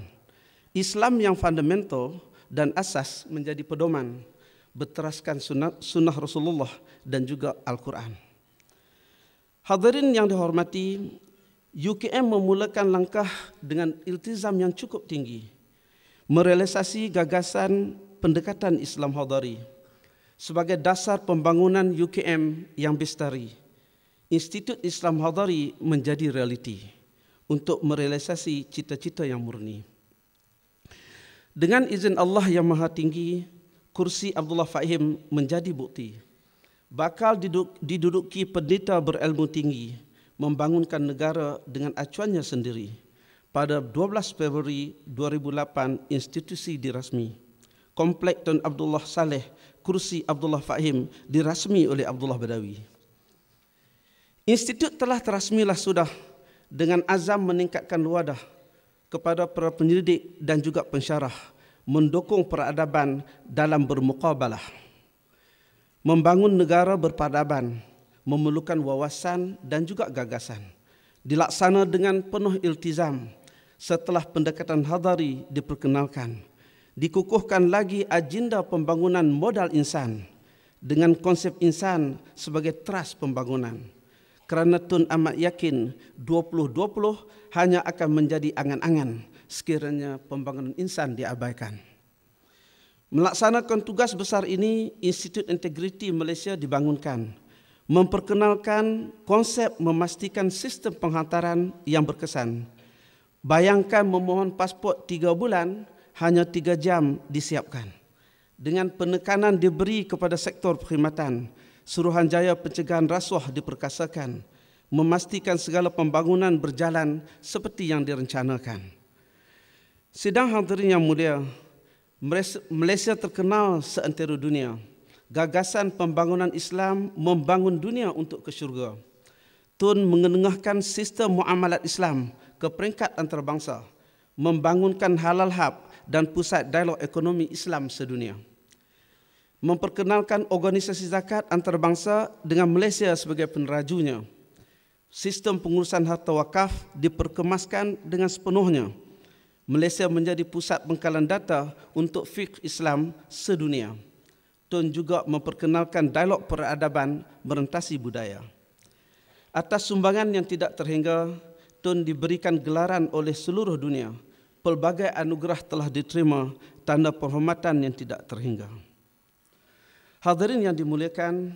S9: Islam yang fundamental dan asas menjadi pedoman, berteraskan sunnah Rasulullah dan juga Al-Quran. Hadirin yang dihormati, UKM memulakan langkah dengan iltizam yang cukup tinggi, merealisasi gagasan pendekatan Islam Hadari sebagai dasar pembangunan UKM yang bestari. Institut Islam Hadari menjadi realiti untuk merealisasi cita-cita yang murni. Dengan izin Allah yang Maha Tinggi, kursi Abdullah Fahim menjadi bukti. Bakal diduduki pendeta berilmu tinggi, membangunkan negara dengan acuannya sendiri. Pada 12 Februari 2008, institusi dirasmi. Komplek Tun Abdullah Saleh, kursi Abdullah Fahim dirasmi oleh Abdullah Badawi. Institut telah terasmilah sudah, dengan azam meningkatkan wadah kepada para penyelidik dan juga pensyarah, mendukung peradaban dalam bermuqabalah, membangun negara berperadaban, memerlukan wawasan dan juga gagasan, dilaksana dengan penuh iltizam. Setelah pendekatan hadari diperkenalkan, dikukuhkan lagi agenda pembangunan modal insan dengan konsep insan sebagai teras pembangunan. Kerana Tun amat yakin 2020 hanya akan menjadi angan-angan sekiranya pembangunan insan diabaikan. Melaksanakan tugas besar ini, Institut Integriti Malaysia dibangunkan, memperkenalkan konsep memastikan sistem penghantaran yang berkesan. Bayangkan memohon pasport 3 bulan, hanya 3 jam disiapkan. Dengan penekanan diberi kepada sektor perkhidmatan, Suruhanjaya pencegahan rasuah diperkasakan, memastikan segala pembangunan berjalan seperti yang direncanakan. Sidang hadirin yang mulia, Malaysia terkenal seantero dunia. Gagasan pembangunan Islam membangun dunia untuk ke syurga. Tun mengenengahkan sistem muamalat Islam ke peringkat antarabangsa, membangunkan halal hub dan pusat dialog ekonomi Islam sedunia. Memperkenalkan organisasi zakat antarabangsa dengan Malaysia sebagai penerajunya. Sistem pengurusan harta wakaf diperkemaskan dengan sepenuhnya. Malaysia menjadi pusat bengkalan data untuk fiqh Islam sedunia. Tun juga memperkenalkan dialog peradaban merentasi budaya. Atas sumbangan yang tidak terhingga, Tun diberikan gelaran oleh seluruh dunia. Pelbagai anugerah telah diterima, tanda penghormatan yang tidak terhingga. Hadirin yang dimuliakan,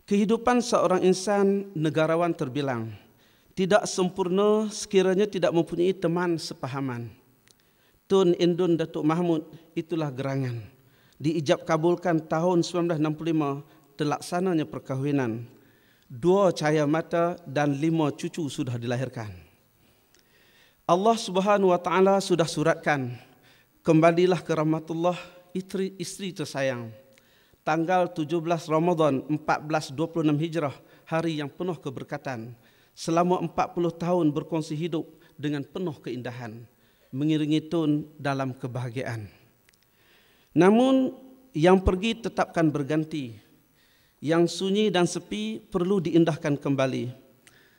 S9: kehidupan seorang insan negarawan terbilang. tidak sempurna sekiranya tidak mempunyai teman sepahaman. Tun Indun Datuk Mahmud itulah gerangan. Diijab kabulkan tahun 1965 terlaksananya perkahwinan. 2 cahaya mata dan 5 cucu sudah dilahirkan. Allah Subhanahu wa taala sudah suratkan, kembalilah ke rahmatullah istri tersayang. Tanggal 17 Ramadan 1426 Hijrah, hari yang penuh keberkatan. Selama 40 tahun berkongsi hidup dengan penuh keindahan, mengiringi Tun dalam kebahagiaan. Namun yang pergi tetapkan berganti, yang sunyi dan sepi perlu diindahkan kembali.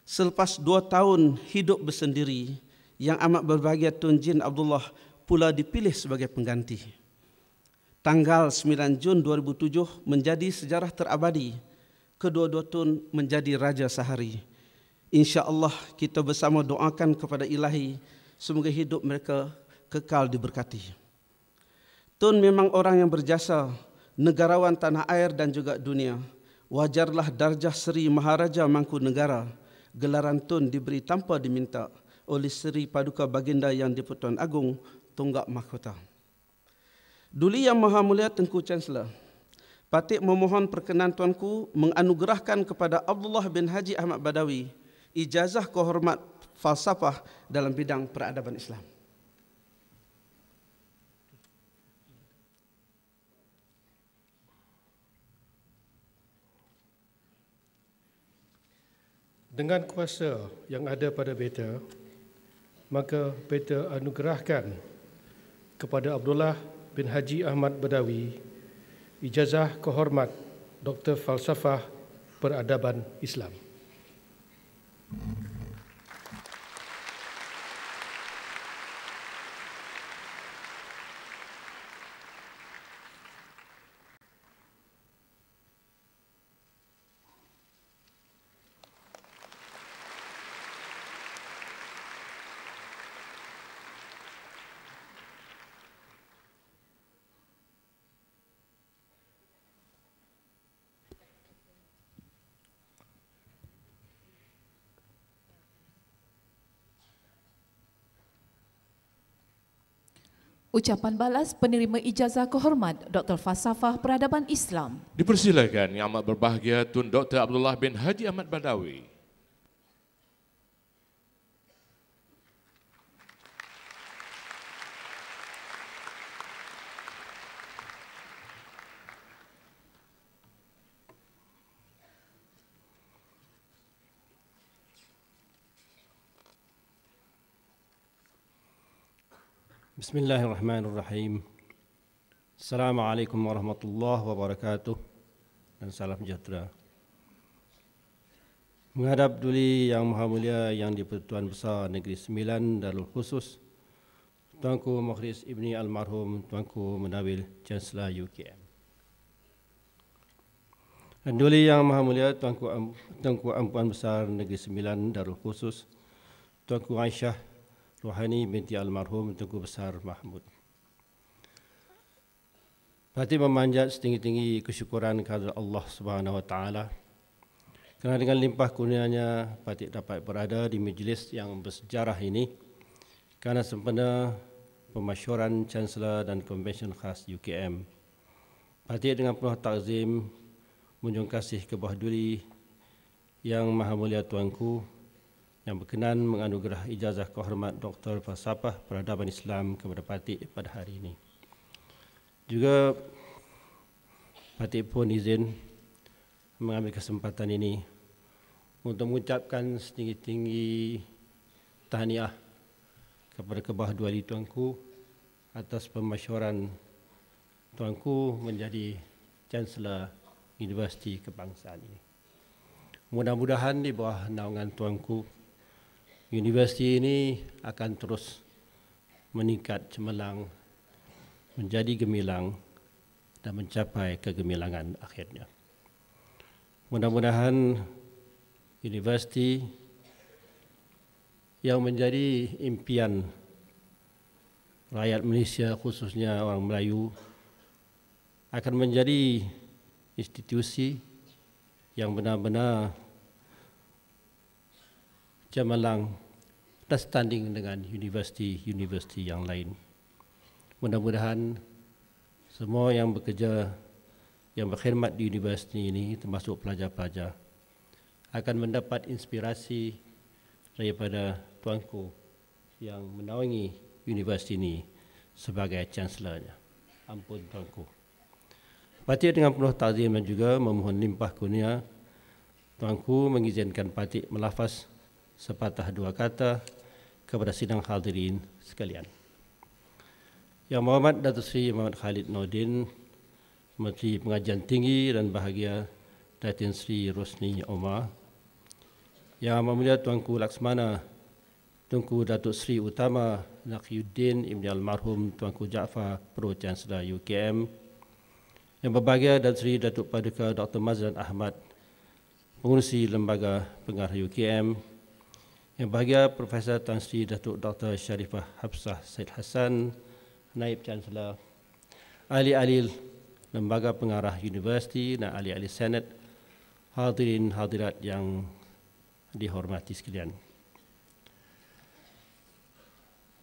S9: Selepas 2 tahun hidup bersendiri, yang amat berbahagia Tun Jin Abdullah pula dipilih sebagai pengganti. Tanggal 9 Jun 2007 menjadi sejarah terabadi. Kedua-dua Tun menjadi Raja Sehari. InsyaAllah kita bersama doakan kepada Ilahi, semoga hidup mereka kekal diberkati. Tun memang orang yang berjasa, negarawan tanah air dan juga dunia. Wajarlah darjah Seri Maharaja Mangkunegara. Gelaran Tun diberi tanpa diminta oleh Seri Paduka Baginda Yang di-Pertuan Agong Tonggak Mahkota. Duli Yang Maha Mulia Tengku Chancellor, Patik memohon perkenan Tuanku menganugerahkan kepada Abdullah bin Haji Ahmad Badawi ijazah kehormat falsafah dalam bidang peradaban Islam.
S8: Dengan kuasa yang ada pada beta, maka beta anugerahkan kepada Abdullah bin Haji Ahmad Badawi ijazah kehormat Doktor Falsafah Peradaban Islam.
S5: Ucapan balas penerima ijazah kehormat Dr. Falsafah Peradaban Islam.
S4: Dipersilakan Yang Amat Berbahagia Tun Dr. Abdullah bin Haji Ahmad Badawi.
S10: Bismillahirrahmanirrahim. Assalamualaikum warahmatullahi wabarakatuh dan salam sejahtera. Menghadap Duli Yang Maha Mulia Yang di-Pertuan Besar Negeri Sembilan Darul Khusus, Tuanku Mukhris Ibni Almarhum Tuanku Munawir Chancellor UKM. Dan Duli Yang Maha Mulia Tuanku Ampuan Besar Negeri Sembilan Darul Khusus, Tuanku Aisyah Rohani binti Almarhum Tengku Besar Mahmud. Patik memanjat setinggi-tinggi kesyukuran kepada Allah Subhanahu Wa Taala kerana dengan limpah kurnianya Patik dapat berada di majlis yang bersejarah ini kerana sempena pemasyuran Chancellor dan Convention Khas UKM. Patik dengan penuh takzim menjunjung kasih ke bawah Duli Yang Maha Mulia Tuanku yang berkenan menganugerah ijazah kehormat Doktor Falsafah Peradaban Islam kepada Patik pada hari ini. Juga Patik pun izin mengambil kesempatan ini untuk mengucapkan setinggi-tinggi tahniah kepada kebawah Duli Tuanku atas pemasyuran Tuanku menjadi Chancellor Universiti Kebangsaan ini. Mudah-mudahan di bawah naungan Tuanku, universiti ini akan terus meningkat cemerlang, menjadi gemilang dan mencapai kegemilangan akhirnya. Mudah-mudahan universiti yang menjadi impian rakyat Malaysia, khususnya orang Melayu, akan menjadi institusi yang benar-benar cemerlang dan standing dengan universiti-universiti yang lain. Mudah-mudahan semua yang bekerja, yang berkhidmat di universiti ini, termasuk pelajar-pelajar, akan mendapat inspirasi daripada tuanku yang menaungi universiti ini sebagai Chancellornya. Ampun tuanku. Patik dengan penuh ta'zim dan juga memohon limpah kurnia, tuanku mengizinkan Patik melafaz sepatah dua kata kepada sidang hadirin sekalian. Yang Mohd Datuk Seri Muhammad Khalid Nordin, Menteri Pengajian Tinggi dan Bahagia Datin Seri Rosni Omar, Yang Amat Mulia Tuanku Laksmana Tunku Datuk Seri Utama Naqiyuddin Ibni Almarhum Tuanku Jaafar Pro Chancellor UKM, Yang Berbahagia Datuk Seri Datuk Paduka Dr. Mazlan Ahmad, Pengurusi Lembaga Pengarah UKM, Yang Berbahagia Profesor Tan Sri Datuk Dr. Sharifah Hafsah Said Hassan, Naib Chancellor, ahli-ahli Lembaga Pengarah Universiti dan ahli-ahli Senat, hadirin hadirat yang dihormati sekalian.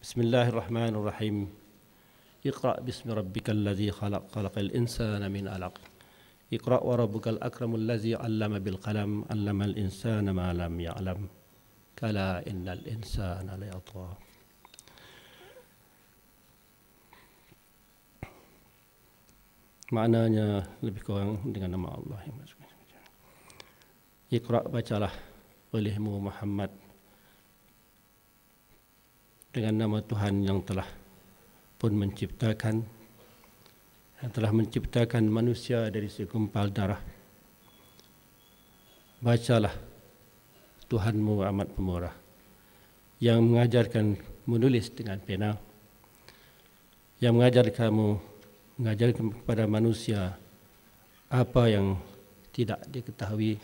S10: Bismillahirrahmanirrahim. Iqra' bismi rabbikal ladzi khalaq, khalaqal insana min 'alaq. Iqra' wa rabbukal akramul ladzi 'allama bil qalam, 'allamal insana ma lam ya'lam. Kala innal insana la yatgha. Maknanya lebih kurang dengan nama Allah yang Maha Suci. Iqra', bacalah olehmu Muhammad dengan nama Tuhan yang telah pun menciptakan, yang telah menciptakan manusia dari segumpal darah. Bacalah Tuhanmu amat pemurah yang mengajarkan menulis dengan pena, yang mengajarkan kepada manusia apa yang tidak diketahui.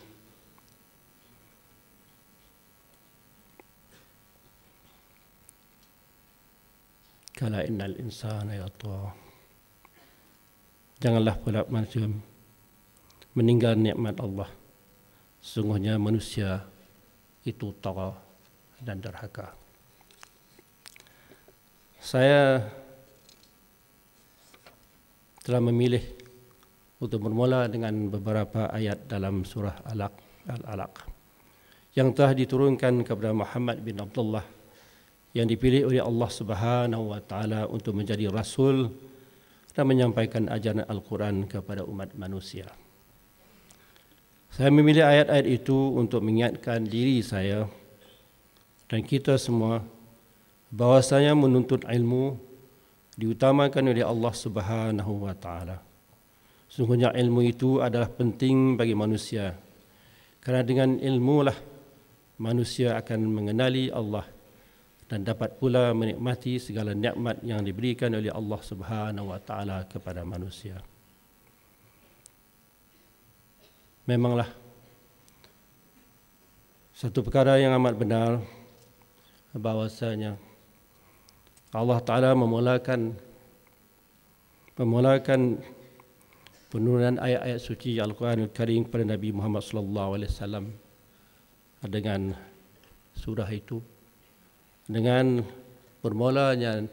S10: Kala innal insana yatgha. Janganlah pula manusia meninggal nikmat Allah. Sungguhnya manusia itu tagha dan derhaka. Saya telah memilih untuk bermula dengan beberapa ayat dalam surah Al-Alaq yang telah diturunkan kepada Muhammad bin Abdullah, yang dipilih oleh Allah Subhanahu wa taala untuk menjadi rasul dan menyampaikan ajaran Al-Quran kepada umat manusia. Saya memilih ayat-ayat itu untuk mengingatkan diri saya dan kita semua bahwasanya menuntut ilmu diutamakan oleh Allah Subhanahu wa taala. Sungguhnya ilmu itu adalah penting bagi manusia, kerana dengan ilmulah manusia akan mengenali Allah dan dapat pula menikmati segala nikmat yang diberikan oleh Allah Subhanahu wa taala kepada manusia. Memanglah satu perkara yang amat benar bahwasanya Allah Taala memulakan penurunan ayat-ayat suci Al-Quranul Karim kepada Nabi Muhammad sallallahu alaihi wasallam dengan surah itu, dengan bermulanya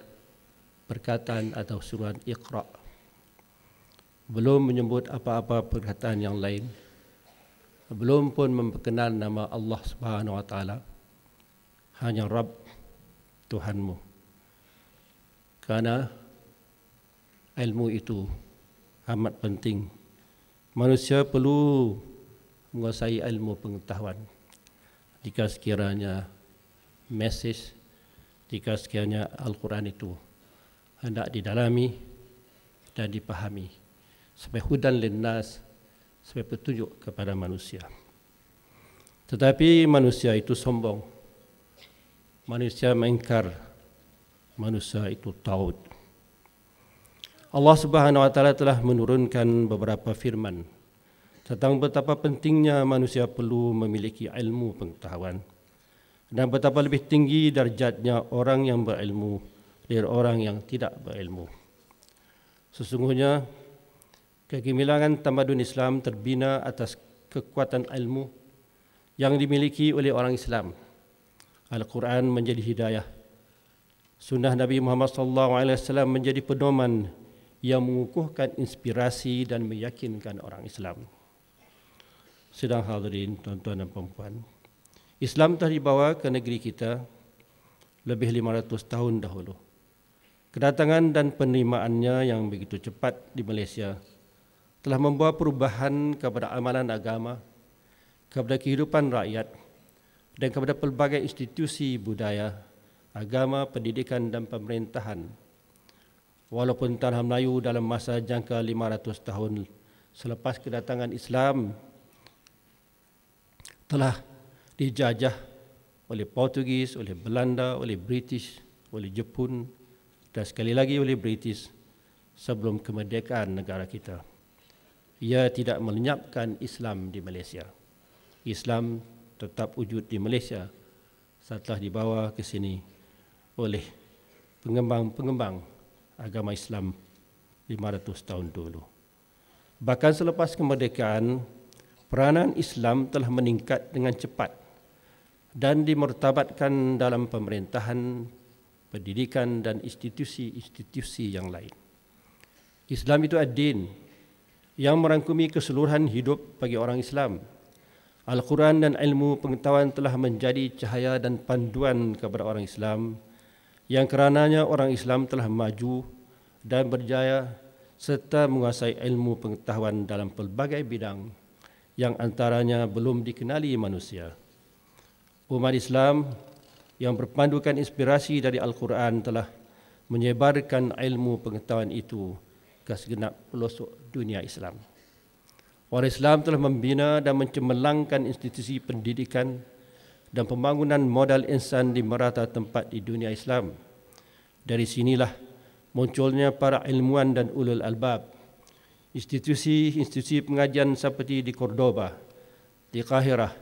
S10: perkataan atau surah Iqra', belum menyebut apa-apa perkataan yang lain, belum pun memperkenal nama Allah Subhanahu wa taala, hanya Rabb, Tuhanmu. Karena ilmu itu amat penting. Manusia perlu menguasai ilmu pengetahuan. Jika sekiranya mesej, jika sekiranya Al-Quran itu hendak didalami dan dipahami sebagai hudan linnas, sebagai petunjuk kepada manusia. Tetapi manusia itu sombong, manusia mengingkar, manusia itu taut. Allah Subhanahu wa taala telah menurunkan beberapa firman tentang betapa pentingnya manusia perlu memiliki ilmu pengetahuan dan betapa lebih tinggi darjatnya orang yang berilmu dari orang yang tidak berilmu. Sesungguhnya kegemilangan tamadun Islam terbina atas kekuatan ilmu yang dimiliki oleh orang Islam, Al-Quran menjadi hidayah. Sunnah Nabi Muhammad SAW menjadi pedoman yang mengukuhkan inspirasi dan meyakinkan orang Islam. Sedang hadirin tuan-tuan dan puan-puan, Islam telah dibawa ke negeri kita lebih 500 tahun dahulu. Kedatangan dan penerimaannya yang begitu cepat di Malaysia telah membawa perubahan kepada amalan agama, kepada kehidupan rakyat dan kepada pelbagai institusi budaya, agama, pendidikan dan pemerintahan. Walaupun tanah Melayu dalam masa jangka 500 tahun selepas kedatangan Islam telah dijajah oleh Portugis, oleh Belanda, oleh British, oleh Jepun dan sekali lagi oleh British sebelum kemerdekaan negara kita. Ia tidak melenyapkan Islam di Malaysia. Islam tetap wujud di Malaysia setelah dibawa ke sini oleh pengembang-pengembang agama Islam 500 tahun dulu. Bahkan selepas kemerdekaan, peranan Islam telah meningkat dengan cepat dan dimertabatkan dalam pemerintahan, pendidikan dan institusi-institusi yang lain. Islam itu ad-din yang merangkumi keseluruhan hidup bagi orang Islam. Al-Quran dan ilmu pengetahuan telah menjadi cahaya dan panduan kepada orang Islam, yang kerananya orang Islam telah maju dan berjaya serta menguasai ilmu pengetahuan dalam pelbagai bidang yang antaranya belum dikenali manusia. Umat Islam yang berpandukan inspirasi dari Al-Quran telah menyebarkan ilmu pengetahuan itu ke segenap pelosok dunia Islam. Orang Islam telah membina dan mencemerlangkan institusi pendidikan dan pembangunan modal insan di merata tempat di dunia Islam. Dari sinilah munculnya para ilmuwan dan ulul albab. Institusi pengajian seperti di Cordoba, di Kahirah,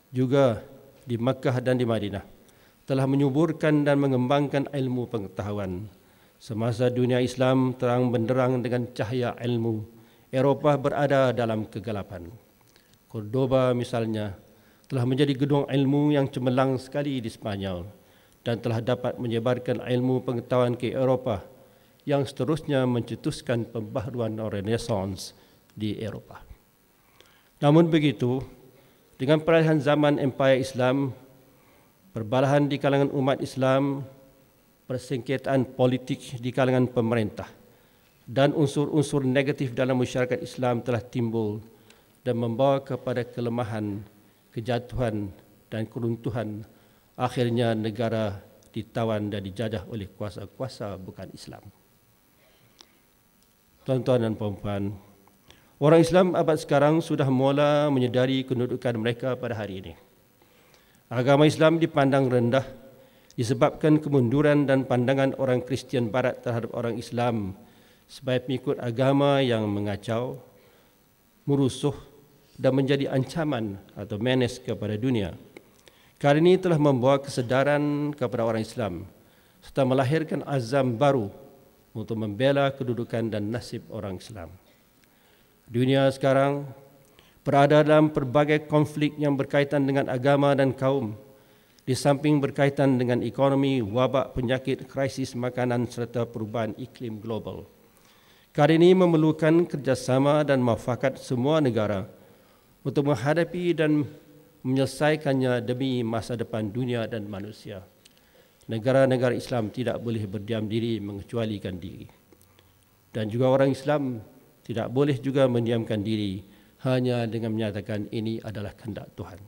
S10: juga di Makkah dan di Madinah telah menyuburkan dan mengembangkan ilmu pengetahuan. Semasa dunia Islam terang benderang dengan cahaya ilmu, Eropah berada dalam kegelapan. Cordoba misalnya telah menjadi gedung ilmu yang cemerlang sekali di Spanyol dan telah dapat menyebarkan ilmu pengetahuan ke Eropah yang seterusnya mencetuskan pembaharuan Renaissance di Eropah. Namun begitu, dengan peralihan zaman Empire Islam, perbalahan di kalangan umat Islam, persengketaan politik di kalangan pemerintah, dan unsur-unsur negatif dalam masyarakat Islam telah timbul dan membawa kepada kelemahan, kejatuhan dan keruntuhan. Akhirnya negara ditawan dan dijajah oleh kuasa-kuasa bukan Islam. Tuan-tuan dan puan-puan, orang Islam abad sekarang sudah mula menyedari kedudukan mereka pada hari ini. Agama Islam dipandang rendah disebabkan kemunduran dan pandangan orang Kristian Barat terhadap orang Islam sebagai pengikut agama yang mengacau, merusuh dan menjadi ancaman atau menace kepada dunia. Kali ini telah membawa kesedaran kepada orang Islam serta melahirkan azam baru untuk membela kedudukan dan nasib orang Islam. Dunia sekarang berada dalam pelbagai konflik yang berkaitan dengan agama dan kaum, di samping berkaitan dengan ekonomi, wabak, penyakit, krisis makanan serta perubahan iklim global. Kali ini memerlukan kerjasama dan muafakat semua negara untuk menghadapi dan menyelesaikannya demi masa depan dunia dan manusia. Negara-negara Islam tidak boleh berdiam diri mengecualikan diri. Dan juga orang Islam tidak boleh juga mendiamkan diri hanya dengan menyatakan ini adalah kehendak Tuhan.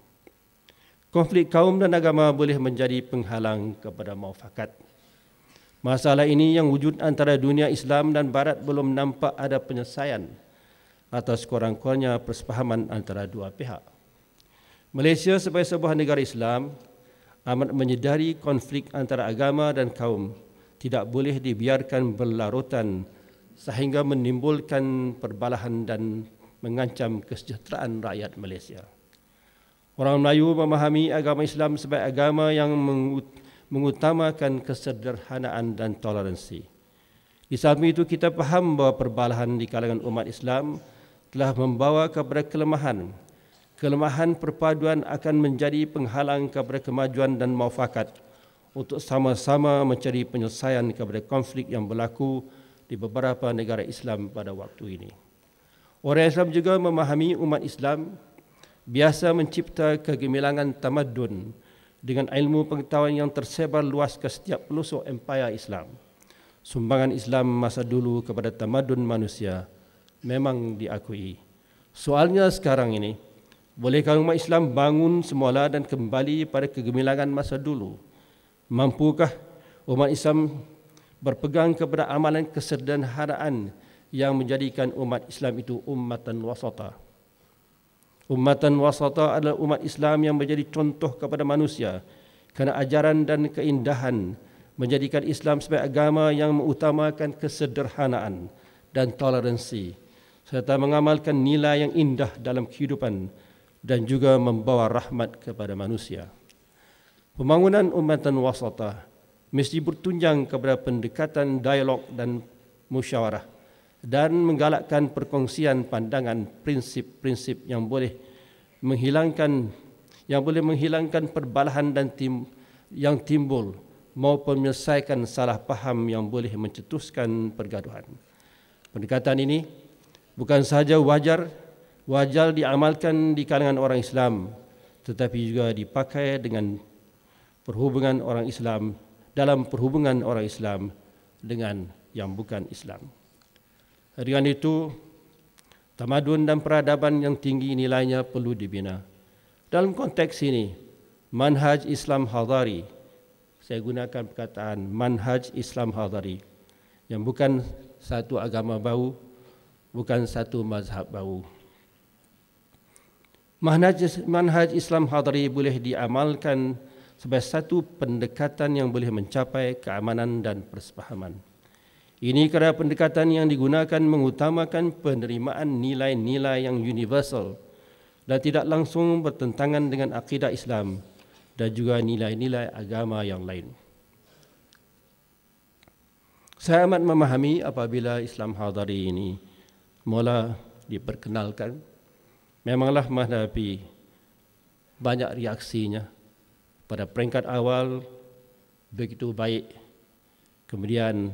S10: Konflik kaum dan agama boleh menjadi penghalang kepada muafakat. Masalah ini yang wujud antara dunia Islam dan Barat belum nampak ada penyelesaian atas kurang-kurangnya persefahaman antara dua pihak. Malaysia sebagai sebuah negara Islam amat menyedari konflik antara agama dan kaum tidak boleh dibiarkan berlarutan sehingga menimbulkan perbalahan dan mengancam kesejahteraan rakyat Malaysia. Orang Melayu memahami agama Islam sebagai agama yang mengutamakan kesederhanaan dan toleransi. Di samping itu kita faham bahawa perbalahan di kalangan umat Islam telah membawa kepada kelemahan, kelemahan perpaduan akan menjadi penghalang kepada kemajuan dan muafakat untuk sama-sama mencari penyelesaian kepada konflik yang berlaku di beberapa negara Islam pada waktu ini. Orang Islam juga memahami umat Islam biasa mencipta kegemilangan tamadun dengan ilmu pengetahuan yang tersebar luas ke setiap pelosok empayar Islam. Sumbangan Islam masa dulu kepada tamadun manusia memang diakui. Soalnya sekarang ini, bolehkah umat Islam bangun semula dan kembali pada kegemilangan masa dulu? Mampukah umat Islam berpegang kepada amalan kesederhanaan yang menjadikan umat Islam itu ummatan wasata? Ummatan wasata adalah umat Islam yang menjadi contoh kepada manusia kerana ajaran dan keindahan menjadikan Islam sebagai agama yang mengutamakan kesederhanaan dan toleransi serta mengamalkan nilai yang indah dalam kehidupan dan juga membawa rahmat kepada manusia. Pembangunan ummatan wasata mesti bertunjang kepada pendekatan dialog dan musyawarah dan menggalakkan perkongsian pandangan prinsip-prinsip yang boleh menghilangkan perbalahan dan yang timbul maupun menyelesaikan salah faham yang boleh mencetuskan pergaduhan. Pendekatan ini bukan sahaja wajar diamalkan di kalangan orang Islam, tetapi juga dipakai dengan perhubungan orang Islam dalam perhubungan orang Islam dengan yang bukan Islam. Dengan itu, tamadun dan peradaban yang tinggi nilainya perlu dibina. Dalam konteks ini, manhaj Islam Hadari, saya gunakan perkataan manhaj Islam Hadari, yang bukan satu agama baru, bukan satu mazhab baru. Manhaj Islam Hadari boleh diamalkan sebagai satu pendekatan yang boleh mencapai keamanan dan persefahaman. Ini kerana pendekatan yang digunakan mengutamakan penerimaan nilai-nilai yang universal dan tidak langsung bertentangan dengan akidah Islam dan juga nilai-nilai agama yang lain. Saya amat memahami apabila Islam Hadari ini mula diperkenalkan, memanglah menghadapi banyak reaksinya. Pada peringkat awal begitu baik, kemudian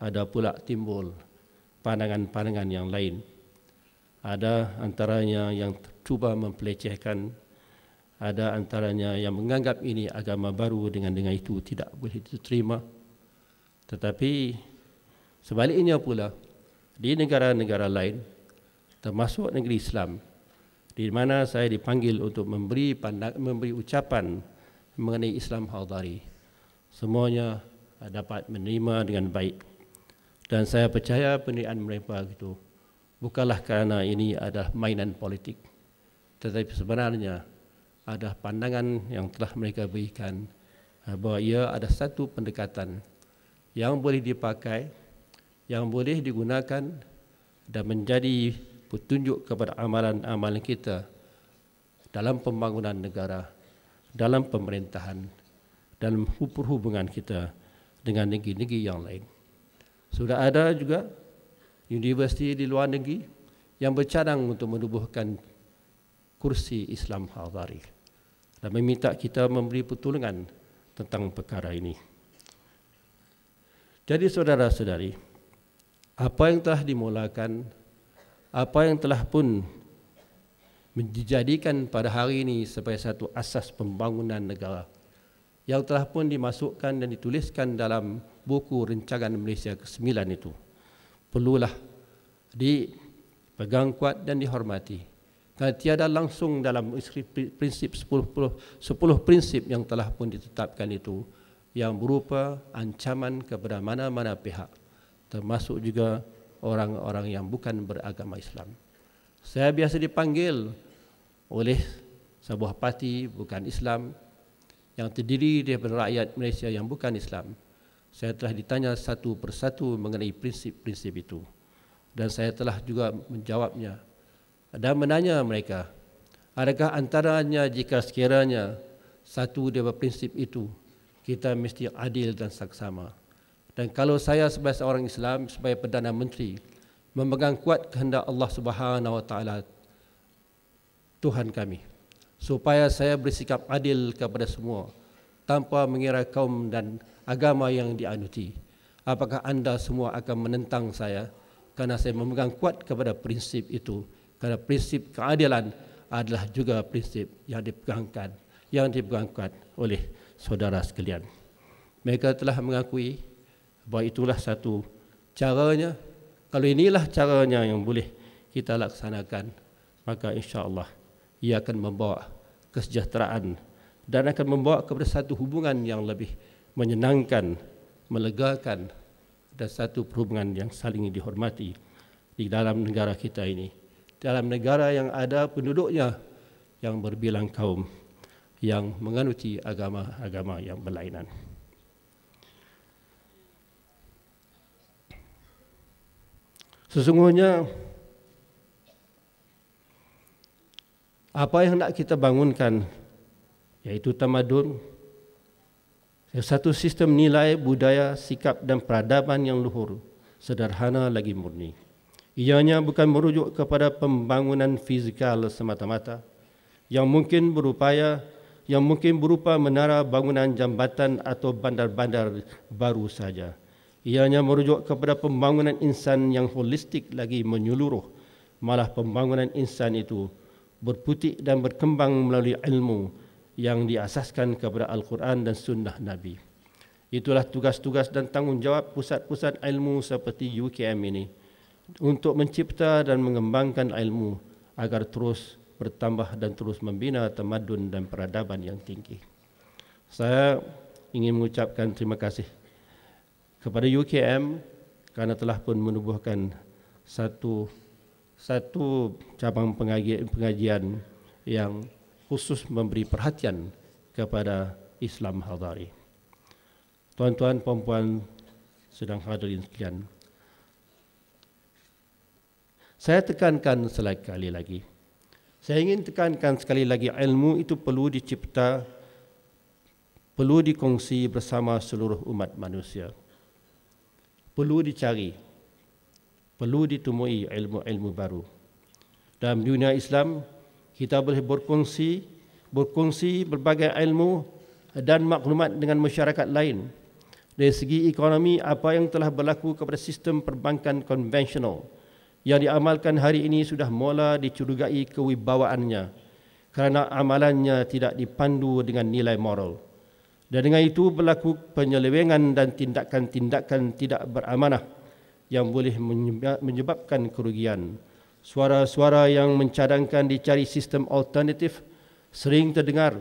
S10: ada pula timbul pandangan-pandangan yang lain. Ada antaranya yang cuba mempelecehkan, ada antaranya yang menganggap ini agama baru, dengan itu tidak boleh diterima. Tetapi sebaliknya pula, di negara-negara lain, termasuk negeri Islam, di mana saya dipanggil untuk memberi ucapan mengenai Islam Hadari, semuanya dapat menerima dengan baik. Dan saya percaya penilaian mereka itu bukanlah kerana ini adalah mainan politik, tetapi sebenarnya ada pandangan yang telah mereka berikan bahawa ia ada satu pendekatan yang boleh dipakai, yang boleh digunakan dan menjadi petunjuk kepada amalan-amalan kita dalam pembangunan negara, dalam pemerintahan, dalam perhubungan kita dengan negeri-negeri yang lain. Sudah ada juga universiti di luar negeri yang bercadang untuk menubuhkan kursi Islam Hadari dan meminta kita memberi pertolongan tentang perkara ini. Jadi saudara-saudari, apa yang telah dimulakan, apa yang telah pun dijadikan pada hari ini sebagai satu asas pembangunan negara, yang telah pun dimasukkan dan dituliskan dalam buku Rancangan Malaysia ke-9 itu, perlulah dipegang kuat dan dihormati. Kerana tiada langsung dalam prinsip 10 prinsip yang telah pun ditetapkan itu yang berupa ancaman kepada mana-mana pihak, termasuk juga orang-orang yang bukan beragama Islam. Saya biasa dipanggil oleh sebuah parti bukan Islam yang terdiri daripada rakyat Malaysia yang bukan Islam. Saya telah ditanya satu persatu mengenai prinsip-prinsip itu, dan saya telah juga menjawabnya dan menanya mereka, adakah antaranya jika sekiranya satu daripada prinsip itu kita mesti adil dan saksama. Dan kalau saya sebagai seorang Islam, sebagai Perdana Menteri, memegang kuat kehendak Allah Subhanahu Wa Taala Tuhan kami, supaya saya bersikap adil kepada semua tanpa mengira kaum dan agama yang dianuti. Apakah anda semua akan menentang saya karena saya memegang kuat kepada prinsip itu? Karena prinsip keadilan adalah juga prinsip yang dipegang kuat oleh saudara sekalian. Mereka telah mengakui bahawa itulah satu caranya. Kalau inilah caranya yang boleh kita laksanakan, maka insya-Allah ia akan membawa kesejahteraan dan akan membawa kepada satu hubungan yang lebih menyenangkan, melegakan, dan satu perhubungan yang saling dihormati di dalam negara kita ini. Dalam negara yang ada penduduknya yang berbilang kaum yang menganuti agama-agama yang berlainan. Sesungguhnya apa yang nak kita bangunkan, yaitu tamadun, satu sistem nilai, budaya, sikap dan peradaban yang luhur, sederhana lagi murni. Ianya bukan merujuk kepada pembangunan fizikal semata-mata yang mungkin berupa menara, bangunan jambatan atau bandar-bandar baru saja. Ianya merujuk kepada pembangunan insan yang holistik lagi menyeluruh. Malah pembangunan insan itu berputik dan berkembang melalui ilmu yang diasaskan kepada Al-Quran dan Sunnah Nabi. Itulah tugas-tugas dan tanggungjawab pusat-pusat ilmu seperti UKM ini untuk mencipta dan mengembangkan ilmu agar terus bertambah dan terus membina tamadun dan peradaban yang tinggi. Saya ingin mengucapkan terima kasih kepada UKM kerana telah pun menubuhkan satu cabang pengajian yang khusus memberi perhatian kepada Islam Hadari. Tuan-tuan, puan-puan sedang hadirin sekalian, saya tekankan sekali lagi. Saya ingin tekankan sekali lagi, ilmu itu perlu dicipta, perlu dikongsi bersama seluruh umat manusia. Perlu dicari, perlu ditemui ilmu-ilmu baru. Dalam dunia Islam, kita boleh berkongsi berbagai ilmu dan maklumat dengan masyarakat lain. Dari segi ekonomi, apa yang telah berlaku kepada sistem perbankan konvensional yang diamalkan hari ini sudah mula dicurigai kewibawaannya kerana amalannya tidak dipandu dengan nilai moral. Dan dengan itu berlaku penyelewengan dan tindakan-tindakan tidak beramanah yang boleh menyebabkan kerugian. Suara-suara yang mencadangkan dicari sistem alternatif sering terdengar.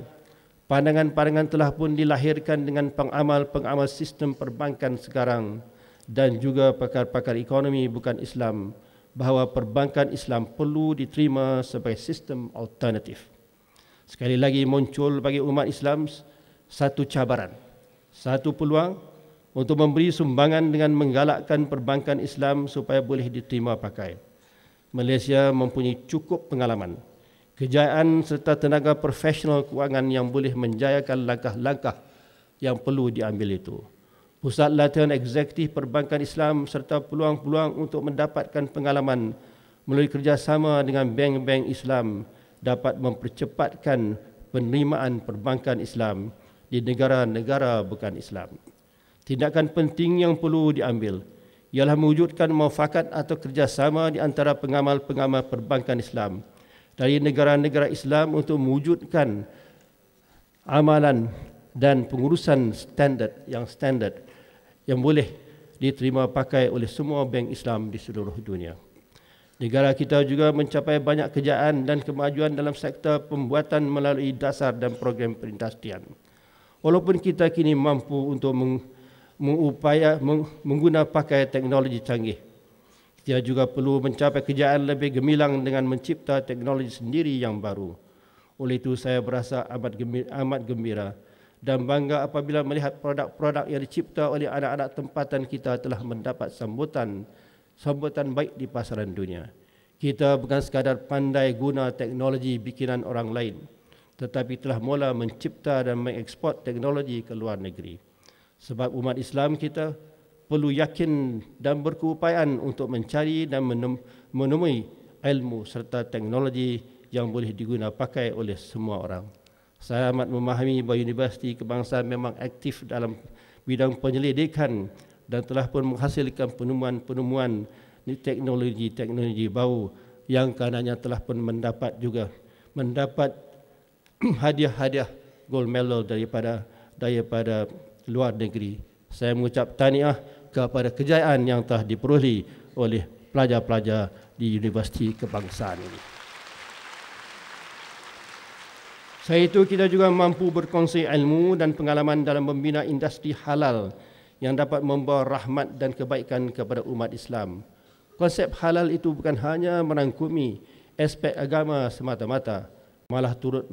S10: Pandangan-pandangan telah pun dilahirkan dengan pengamal-pengamal sistem perbankan sekarang dan juga pakar-pakar ekonomi bukan Islam bahawa perbankan Islam perlu diterima sebagai sistem alternatif. Sekali lagi muncul bagi umat Islam satu cabaran, satu peluang untuk memberi sumbangan dengan menggalakkan perbankan Islam supaya boleh diterima pakai. Malaysia mempunyai cukup pengalaman, kejayaan serta tenaga profesional kewangan yang boleh menjayakan langkah-langkah yang perlu diambil itu. Pusat latihan eksekutif perbankan Islam serta peluang-peluang untuk mendapatkan pengalaman melalui kerjasama dengan bank-bank Islam dapat mempercepatkan penerimaan perbankan Islam di negara-negara bukan Islam. Tindakan penting yang perlu diambil ialah mewujudkan muafakat atau kerjasama di antara pengamal-pengamal perbankan Islam dari negara-negara Islam untuk mewujudkan amalan dan pengurusan standard yang boleh diterima pakai oleh semua bank Islam di seluruh dunia. Negara kita juga mencapai banyak kejayaan dan kemajuan dalam sektor pembuatan melalui dasar dan program perindustrian. Walaupun kita kini mampu untuk menggunakan pakai teknologi canggih, kita juga perlu mencapai kejayaan lebih gemilang dengan mencipta teknologi sendiri yang baru. Oleh itu saya berasa amat gembira dan bangga apabila melihat produk-produk yang dicipta oleh anak-anak tempatan kita telah mendapat sambutan baik di pasaran dunia. Kita bukan sekadar pandai guna teknologi bikinan orang lain, tetapi telah mula mencipta dan mengekspor teknologi ke luar negeri. Sebab umat Islam kita perlu yakin dan berkeupayaan untuk mencari dan menemui ilmu serta teknologi yang boleh digunakan pakai oleh semua orang. Saya amat memahami bahawa Universiti Kebangsaan memang aktif dalam bidang penyelidikan dan telah pun menghasilkan penemuan-penemuan teknologi baru yang karenanya telah pun mendapat hadiah-hadiah gold medal daripada luar negeri. Saya mengucap tahniah kepada kejayaan yang telah diperolehi oleh pelajar-pelajar di Universiti Kebangsaan ini. Selain itu, kita juga mampu berkongsi ilmu dan pengalaman dalam membina industri halal yang dapat membawa rahmat dan kebaikan kepada umat Islam. Konsep halal itu bukan hanya merangkumi aspek agama semata-mata, malah turut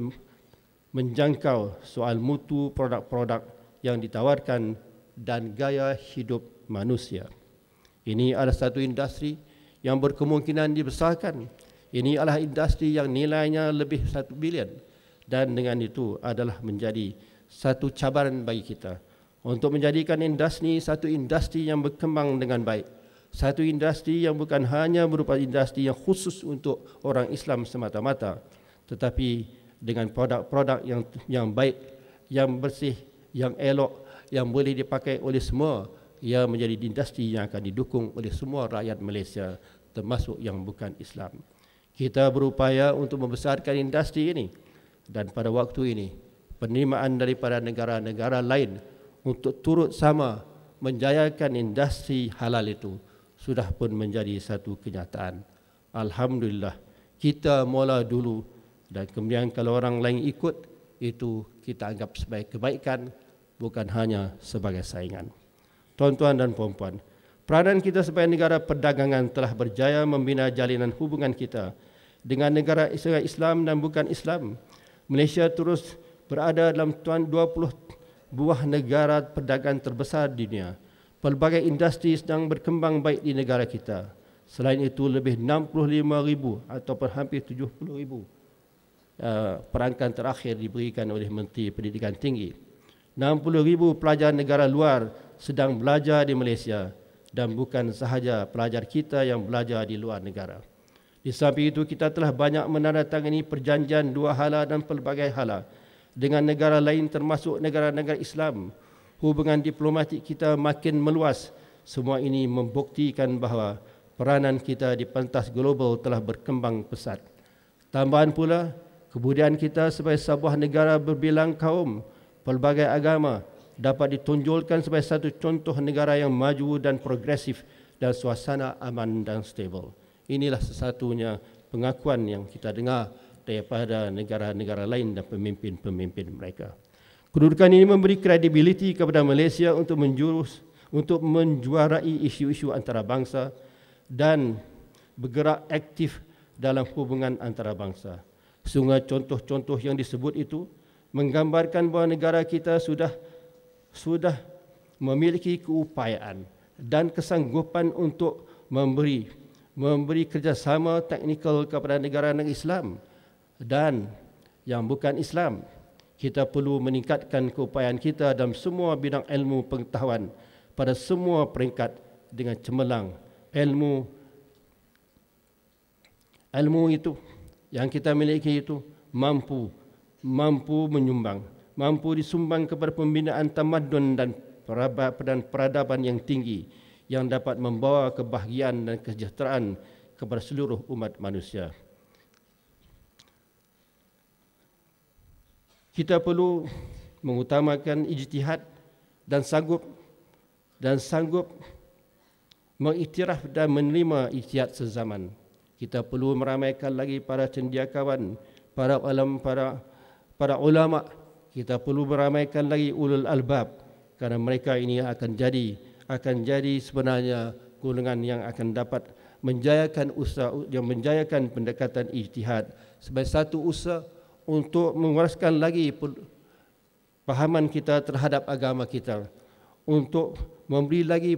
S10: menjangkau soal mutu produk-produk yang ditawarkan dan gaya hidup manusia. Ini adalah satu industri yang berkemungkinan dibesarkan. Ini adalah industri yang nilainya lebih 1 bilion dan dengan itu adalah menjadi satu cabaran bagi kita untuk menjadikan industri satu industri yang berkembang dengan baik. Satu industri yang bukan hanya berupa industri yang khusus untuk orang Islam semata-mata, tetapi dengan produk-produk yang baik, yang bersih, yang elok, yang boleh dipakai oleh semua, ia menjadi industri yang akan didukung oleh semua rakyat Malaysia, termasuk yang bukan Islam. Kita berupaya untuk membesarkan industri ini dan pada waktu ini penerimaan daripada negara-negara lain untuk turut sama menjayakan industri halal itu sudah pun menjadi satu kenyataan. Alhamdulillah, kita mula dulu dan kemudian kalau orang lain ikut, itu kita anggap sebagai kebaikan, bukan hanya sebagai saingan. Tuan-tuan dan puan-puan, peranan kita sebagai negara perdagangan telah berjaya membina jalinan hubungan kita dengan negara Islam dan bukan Islam. Malaysia terus berada dalam 20 buah negara perdagangan terbesar di dunia. Pelbagai industri sedang berkembang baik di negara kita. Selain itu, lebih 65,000 ataupun hampir 70,000 perangkat terakhir diberikan oleh Menteri Pendidikan Tinggi. 60,000 pelajar negara luar sedang belajar di Malaysia dan bukan sahaja pelajar kita yang belajar di luar negara. Di samping itu, kita telah banyak menandatangani perjanjian dua hala dan pelbagai hala dengan negara lain termasuk negara-negara Islam. Hubungan diplomatik kita makin meluas. Semua ini membuktikan bahawa peranan kita di pentas global telah berkembang pesat. Tambahan pula, kebudayaan kita sebagai sebuah negara berbilang kaum, pelbagai agama dapat ditonjolkan sebagai satu contoh negara yang maju dan progresif dan suasana aman dan stabil. Inilah sesatunya pengakuan yang kita dengar daripada negara-negara lain dan pemimpin-pemimpin mereka. Kedudukan ini memberi kredibiliti kepada Malaysia untuk menjuarai isu-isu antarabangsa dan bergerak aktif dalam hubungan antarabangsa. Sungguh contoh-contoh yang disebut itu menggambarkan bahawa negara kita sudah memiliki keupayaan dan kesanggupan untuk memberi kerjasama teknikal kepada negara-negara Islam dan yang bukan Islam. Kita perlu meningkatkan keupayaan kita dalam semua bidang ilmu pengetahuan pada semua peringkat dengan cemerlang. Ilmu itu yang kita miliki itu mampu menyumbang, mampu disumbang kepada pembinaan tamadun dan peradaban yang tinggi yang dapat membawa kebahagiaan dan kesejahteraan kepada seluruh umat manusia. Kita perlu mengutamakan ijtihad dan sanggup mengiktiraf dan menerima ijtihad sezaman. Kita perlu meramaikan lagi para cendekiawan, para ulama. Kita perlu meramaikan lagi ulul albab kerana mereka ini akan jadi sebenarnya golongan yang akan dapat menjayakan pendekatan ijtihad sebagai satu usaha untuk mewaraskan lagi pahaman kita terhadap agama kita, untuk memberi lagi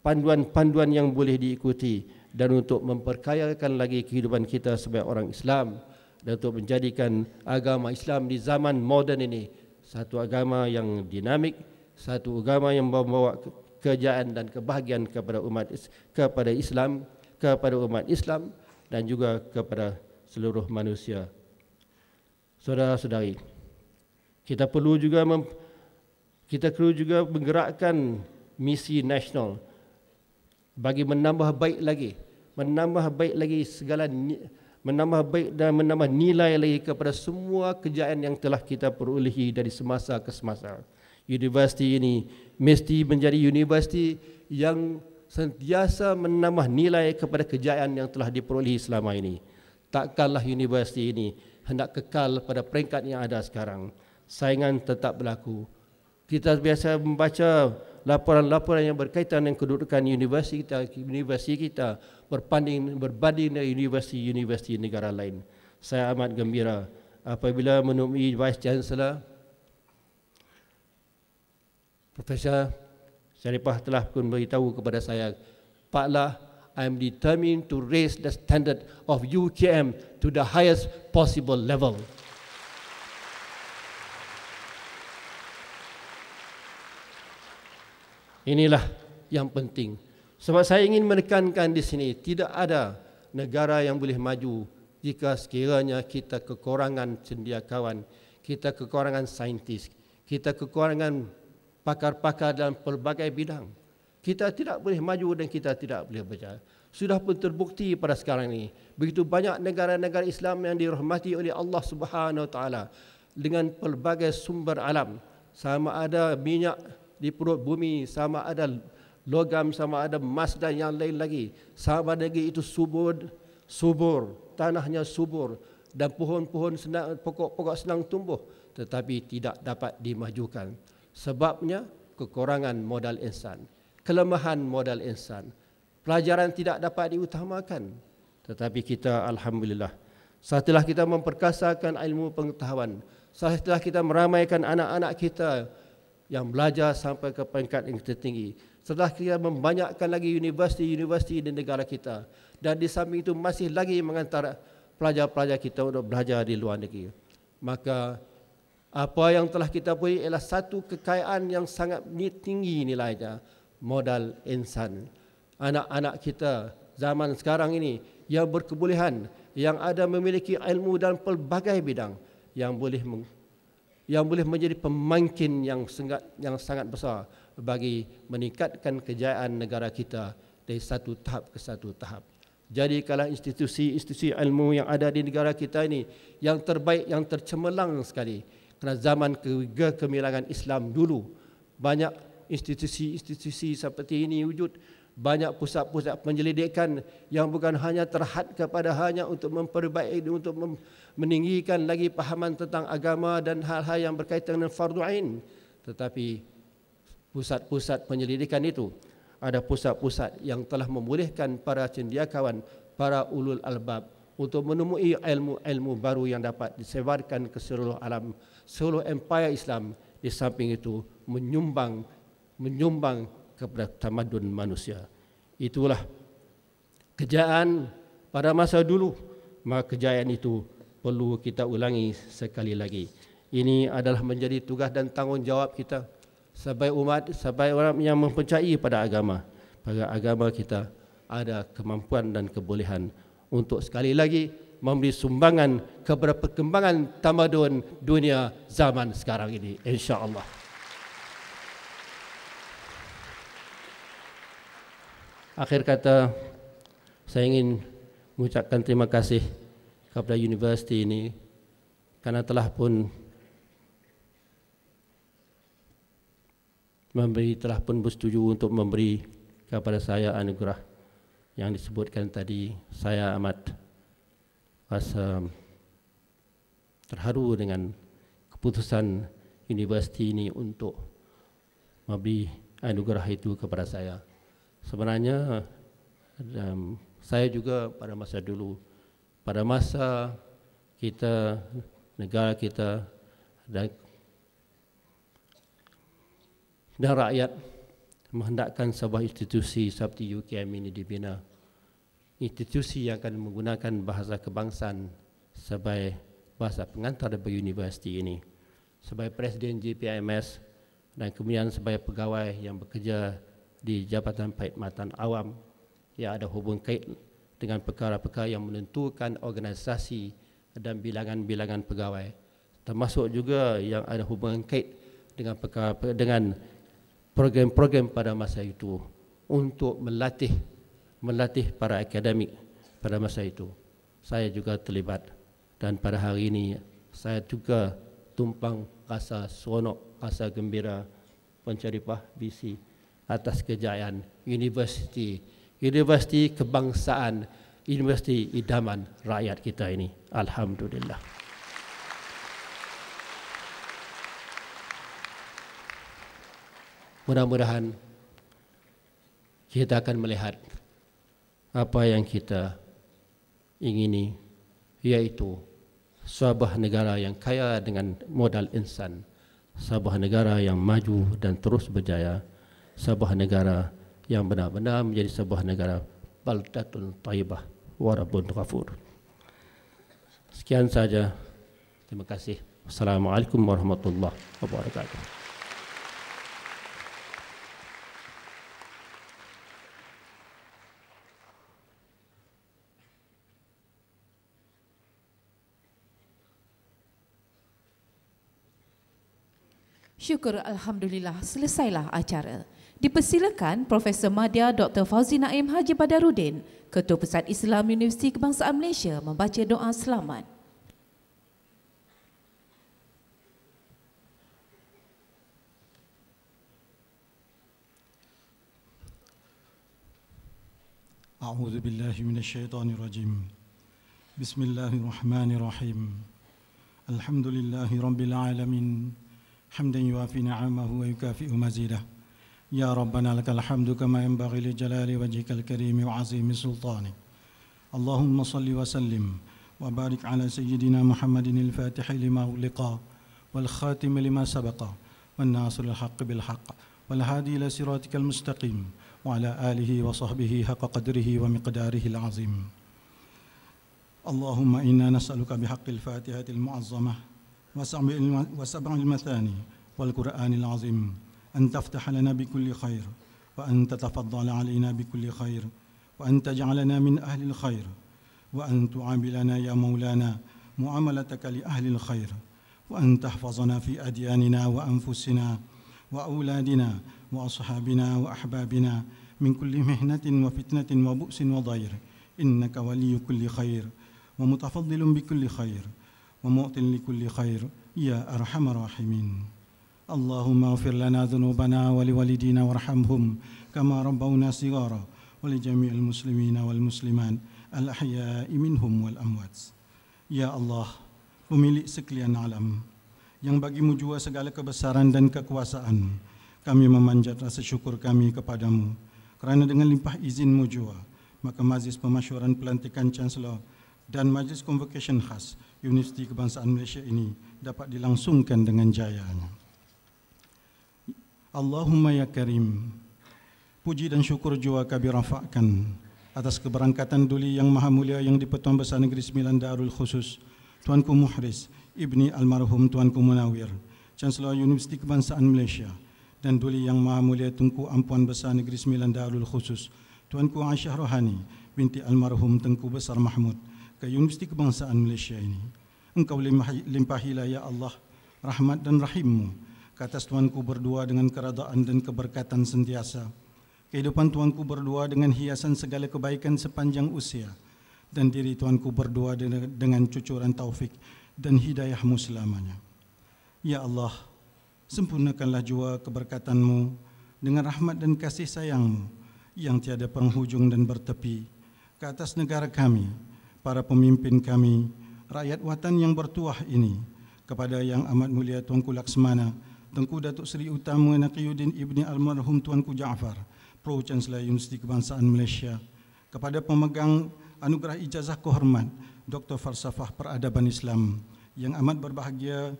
S10: panduan-panduan yang boleh diikuti dan untuk memperkayakan lagi kehidupan kita sebagai orang Islam dan untuk menjadikan agama Islam di zaman moden ini satu agama yang dinamik, satu agama yang membawa kejayaan dan kebahagiaan kepada umat Islam dan juga kepada seluruh manusia. Saudara-saudari, kita perlu juga menggerakkan misi nasional bagi menambah baik lagi menambah baik dan menambah nilai lagi kepada semua kejayaan yang telah kita perolehi dari semasa ke semasa. Universiti ini mesti menjadi universiti yang sentiasa menambah nilai kepada kejayaan yang telah diperolehi selama ini. Takkanlah universiti ini hendak kekal pada peringkat yang ada sekarang. Saingan tetap berlaku. Kita biasa membaca laporan-laporan yang berkaitan dengan kedudukan universiti kita berbanding dengan universiti negara lain. Saya amat gembira apabila menemui Vice Chancellor Profesor Sharifah telah pun beritahu kepada saya, Pak Lah, I am determined to raise the standard of UKM to the highest possible level. Inilah yang penting. Sebab saya ingin menekankan di sini, tidak ada negara yang boleh maju jika sekiranya kita kekurangan cendekiawan, kita kekurangan saintis, kita kekurangan pakar-pakar dalam pelbagai bidang. Kita tidak boleh maju dan kita tidak boleh berjaya. Sudah pun terbukti pada sekarang ini, begitu banyak negara-negara Islam yang dirahmati oleh Allah Subhanahu Wa Taala dengan pelbagai sumber alam, sama ada minyak di perut bumi, sama ada logam, sama ada emas dan yang lain lagi, sama lagi itu subur, tanahnya subur dan pohon-pohon pokok-pokok senang tumbuh, tetapi tidak dapat dimajukan. Sebabnya kekurangan modal insan, kelemahan modal insan, pelajaran tidak dapat diutamakan. Tetapi kita alhamdulillah, setelah kita memperkasakan ilmu pengetahuan, setelah kita meramaikan anak-anak kita yang belajar sampai ke peringkat yang tertinggi, setelah kita membanyakkan lagi universiti-universiti di negara kita, dan di samping itu masih lagi mengantar pelajar-pelajar kita untuk belajar di luar negeri, maka apa yang telah kita punya ialah satu kekayaan yang sangat tinggi nilainya, modal insan. Anak-anak kita zaman sekarang ini yang berkebolehan, yang ada memiliki ilmu dalam pelbagai bidang, yang boleh menjadi pemangkin yang sangat besar bagi meningkatkan kejayaan negara kita dari satu tahap ke satu tahap. Jadi kalau institusi ilmu yang ada di negara kita ini yang terbaik, yang tercemerlang sekali. Kerana zaman kegemilangan Islam dulu, banyak institusi seperti ini wujud, banyak pusat-pusat penyelidikan yang bukan hanya terhad kepada hanya untuk memperbaiki, untuk meninggikan lagi pahaman tentang agama dan hal-hal yang berkaitan dengan fardu ain, tetapi pusat-pusat penyelidikan itu ada pusat-pusat yang telah membolehkan para cendekiawan, para ulul albab untuk menemui ilmu-ilmu baru yang dapat disebarkan ke seluruh alam, seluruh empire Islam. Di samping itu menyumbang kepada tamadun manusia. Itulah kejayaan pada masa dulu, maka kejayaan itu perlu kita ulangi sekali lagi. Ini adalah menjadi tugas dan tanggungjawab kita sebagai umat, sebagai orang yang mempercayai pada agama kita ada kemampuan dan kebolehan untuk sekali lagi memberi sumbangan kepada perkembangan tamadun dunia zaman sekarang ini, insya-Allah. Akhir kata, saya ingin mengucapkan terima kasih kepada universiti ini karena telah pun bersetuju untuk memberi kepada saya anugerah yang disebutkan tadi. Saya amat rasa terharu dengan keputusan universiti ini untuk memberi anugerah itu kepada saya. Sebenarnya saya juga pada masa dulu, pada masa kita, negara kita dan rakyat menghendakkan sebuah institusi seperti UKM ini dibina, institusi yang akan menggunakan bahasa kebangsaan sebagai bahasa pengantar bagi universiti ini, sebagai Presiden JPMS dan kemudian sebagai pegawai yang bekerja di Jabatan Perkhidmatan Awam yang ada hubung kait dengan perkara-perkara yang menentukan organisasi dan bilangan-bilangan pegawai, termasuk juga yang ada hubungan kait dengan dengan program-program pada masa itu untuk melatih para akademik pada masa itu. Saya juga terlibat, dan pada hari ini saya juga tumpang rasa seronok, rasa gembira penceripah BC atas kejayaan universiti kebangsaan, universiti idaman rakyat kita ini. Alhamdulillah. Mudah-mudahan kita akan melihat apa yang kita ingini, yaitu sebuah negara yang kaya dengan modal insan, sebuah negara yang maju dan terus berjaya, sebuah negara yang benar-benar menjadi sebuah negara baldatun thayyibah wa rabbun ghafur. Sekian saja. Terima kasih. Assalamualaikum warahmatullahi wabarakatuh.
S5: Syukur Alhamdulillah, selesailah acara. Dipersilakan Profesor Madya Dr. Fauzi Naim Haji Badarudin, Ketua Pusat Islam Universiti Kebangsaan Malaysia, membaca doa selamat.
S11: A'udzu billahi minasyaitonir rajim. Bismillahirrahmanirrahim. Alhamdulillahi rabbil alamin. حمدا يوافي نعمه ويكافئ مزيده يا ربنا لك الحمد كما ينبغي لجلال وجهك الكريم وعظيم سلطانك اللهم صل وسلم وبارك على سيدنا محمد الفاتح لما أغلق والخاتم لما سبق والناصر الحق بالحق والهادي إلى صراطك المستقيم وعلى آله وصحبه حق قدره ومقداره العظيم اللهم إنا نسألك بحق الفاتحة المعظمة وسبع المثاني والقرآن العظيم أن تفتح لنا بكل خير وأن تتفضل علينا بكل خير وأن تجعلنا من أهل الخير وأن تعاملنا يا مولانا معاملتك لأهل الخير وأن تحفظنا في أدياننا وأنفسنا وأولادنا وأصحابنا وأحبابنا من كل مهنة وفتنة وبؤس وضير إنك ولي كل خير ومتفضل بكل خير ومعط لكل خير يا أرحم الراحمين اللهم اغفر لنا ذنوبنا ولوالدينا وارحمهم كما ربونا صغارا ولجميع المسلمين والمسلمات الأحياء منهم والأموات يا الله pemilik sekalian alam yang bagimu jua segala kebesaran dan kekuasaan, kami memanjat rasa syukur kami kepadamu kerana dengan limpah izinmu jua maka Majlis Pemasyuran Pelantikan Chancellor dan Majlis Convocation khas Universiti Kebangsaan Malaysia ini dapat dilangsungkan dengan jayanya. Allahumma ya Karim, puji dan syukur jua kami rafakkan atas keberangkatan Duli Yang Maha Mulia yang di-Pertuan Besar Negeri Sembilan Darul Khusus Tuanku Muhriz Ibni Almarhum Tuanku Munawir, Chancellor Universiti Kebangsaan Malaysia, dan Duli Yang Maha Mulia Tunku Ampuan Besar Negeri Sembilan Darul Khusus Tuanku Aisyah Rohani binti Almarhum Tengku Besar Mahmud ke Universiti Kebangsaan Malaysia ini. Engkau limpahilah ya Allah rahmat dan rahimmu ke atas tuanku berdua dengan keredaan dan keberkatan sentiasa, kehidupan tuanku berdua dengan hiasan segala kebaikan sepanjang usia, dan diri tuanku berdua dengan cucuran taufik dan hidayahmu selamanya. Ya Allah, sempurnakanlah jua keberkatanmu dengan rahmat dan kasih sayangmu yang tiada penghujung dan bertepi ke atas negara kami, para pemimpin kami, rakyat watan yang bertuah ini, kepada Yang Amat Mulia Tuanku Laksmana, Tengku Datuk Seri Utama Naqiyuddin Ibni Almarhum Tuanku Jaafar, Pro Chancellor Universiti Kebangsaan Malaysia, kepada pemegang anugerah ijazah kehormat Dr. Falsafah Peradaban Islam, Yang Amat Berbahagia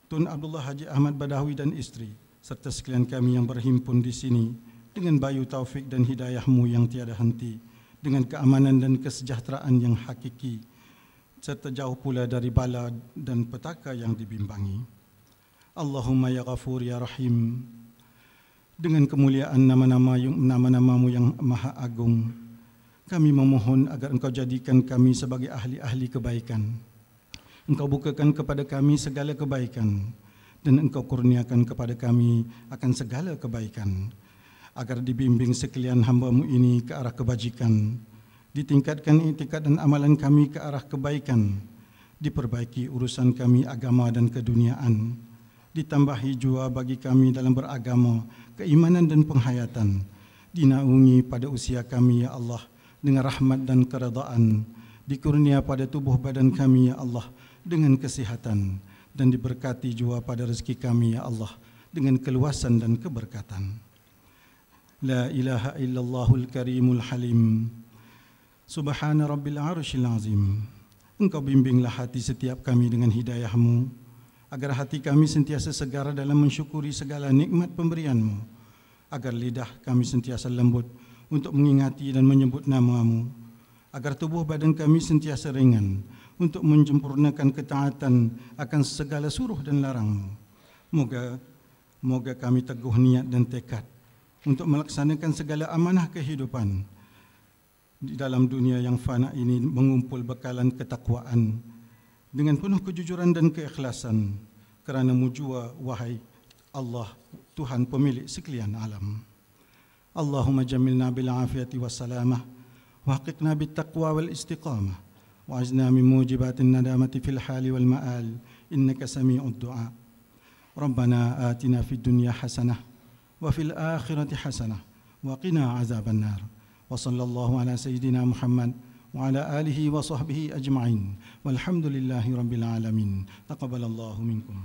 S11: Tun Abdullah Haji Ahmad Badawi dan isteri, serta sekalian kami yang berhimpun di sini dengan bayu taufik dan hidayahmu yang tiada henti, dengan keamanan dan kesejahteraan yang hakiki, serta jauh pula dari bala dan petaka yang dibimbangi. Allahumma ya Ghafur ya Rahim, dengan kemuliaan nama-namamu yang maha agung, Kami memohon agar Engkau jadikan kami sebagai ahli-ahli kebaikan. Engkau bukakan kepada kami segala kebaikan dan Engkau kurniakan kepada kami akan segala kebaikan, agar dibimbing sekalian hamba-Mu ini ke arah kebajikan, ditingkatkan iktikad dan amalan kami ke arah kebaikan, diperbaiki urusan kami agama dan keduniaan, ditambahi jua bagi kami dalam beragama, keimanan dan penghayatan, dinaungi pada usia kami, ya Allah, dengan rahmat dan keredaan, dikurnia pada tubuh badan kami, ya Allah, dengan kesihatan, dan diberkati jua pada rezeki kami, ya Allah, dengan keluasan dan keberkatan. La ilaha illallahul karimul halim. Subhana rabbil arshil azim. Engkau bimbinglah hati setiap kami dengan hidayah-Mu, agar hati kami sentiasa segar dalam mensyukuri segala nikmat pemberian-Mu, agar lidah kami sentiasa lembut untuk mengingati dan menyebut nama-Mu, agar tubuh badan kami sentiasa ringan untuk menyempurnakan ketaatan akan segala suruh dan larang-Mu. Moga kami teguh niat dan tekad untuk melaksanakan segala amanah kehidupan di dalam dunia yang fana ini, mengumpul bekalan ketakwaan dengan penuh kejujuran dan keikhlasan, kerana-Mu jua, wahai Allah, Tuhan pemilik sekalian alam. Allahumma jamilna bil afiyati wassalamah, wa haqiqna bit taqwa wal istiqamah, wa ajna min mujibatin nadamati fil hali wal ma'al, innaka sami'ud du'a. Rabbana atina fid dunya hasanah wa fil akhirati hasanah wa qina azaban nar. Wa sallallahu ala sayyidina Muhammad wa ala alihi wa sahbihi ajma'in. Walhamdulillahi rabbil alamin. Taqabbalallahu minkum.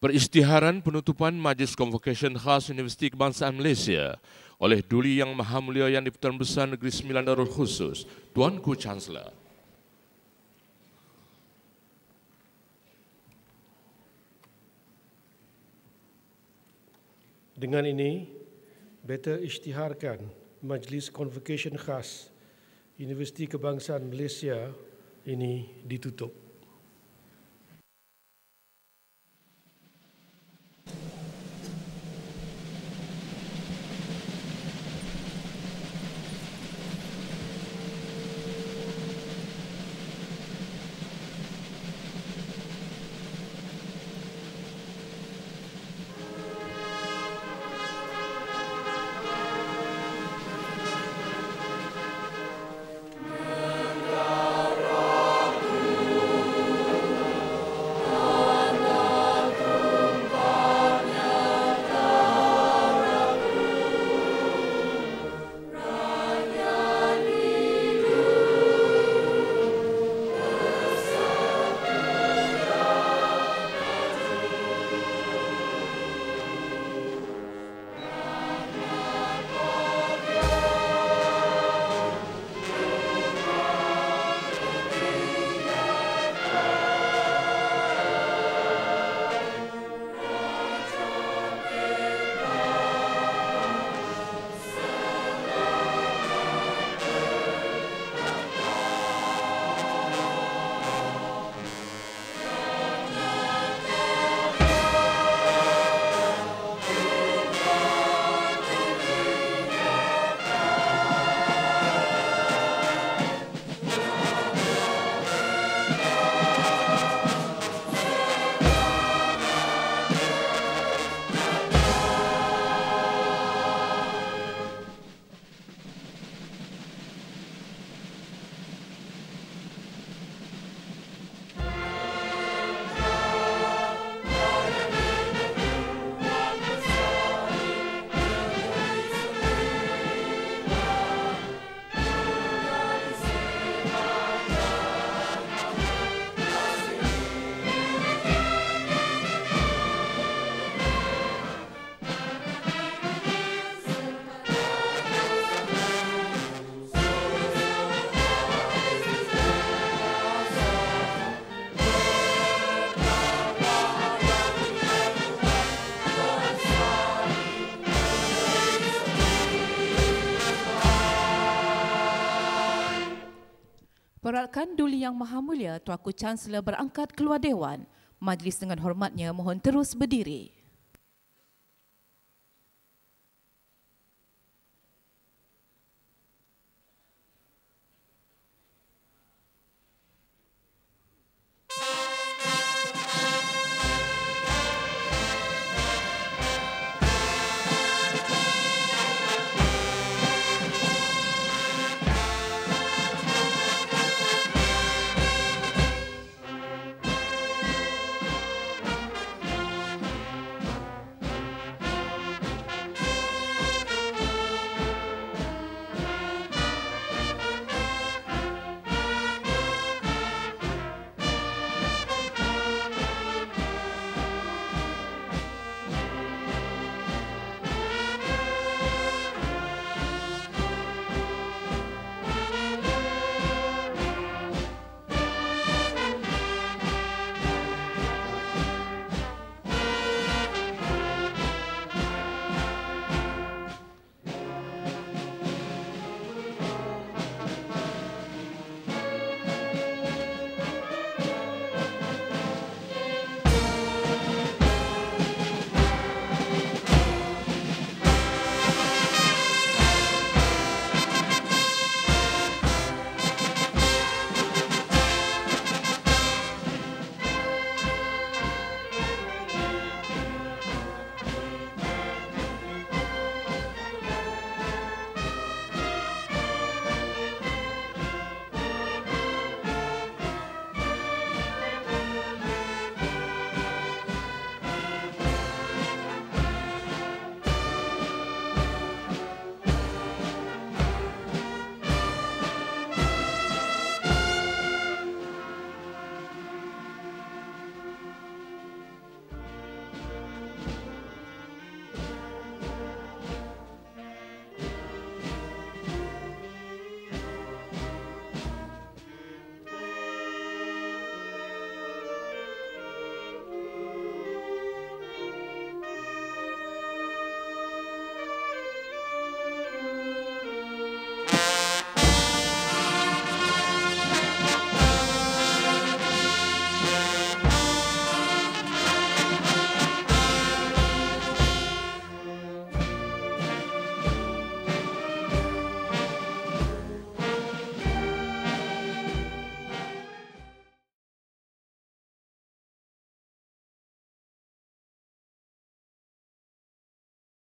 S4: Peristiharan penutupan Majlis Convocation Khas Universiti Kebangsaan Malaysia oleh Duli Yang Maha Mulia Yang di-Pertuan Besar Negeri Sembilan Darul Khusus, Tuanku Chancellor.
S8: Dengan ini, beta isytiharkan Majlis Convocation Khas Universiti Kebangsaan Malaysia ini ditutup.
S12: Negara
S5: Beralakan Duli Yang Maha Mulia Tuanku Chancellor berangkat keluar Dewan, majlis dengan hormatnya mohon terus berdiri.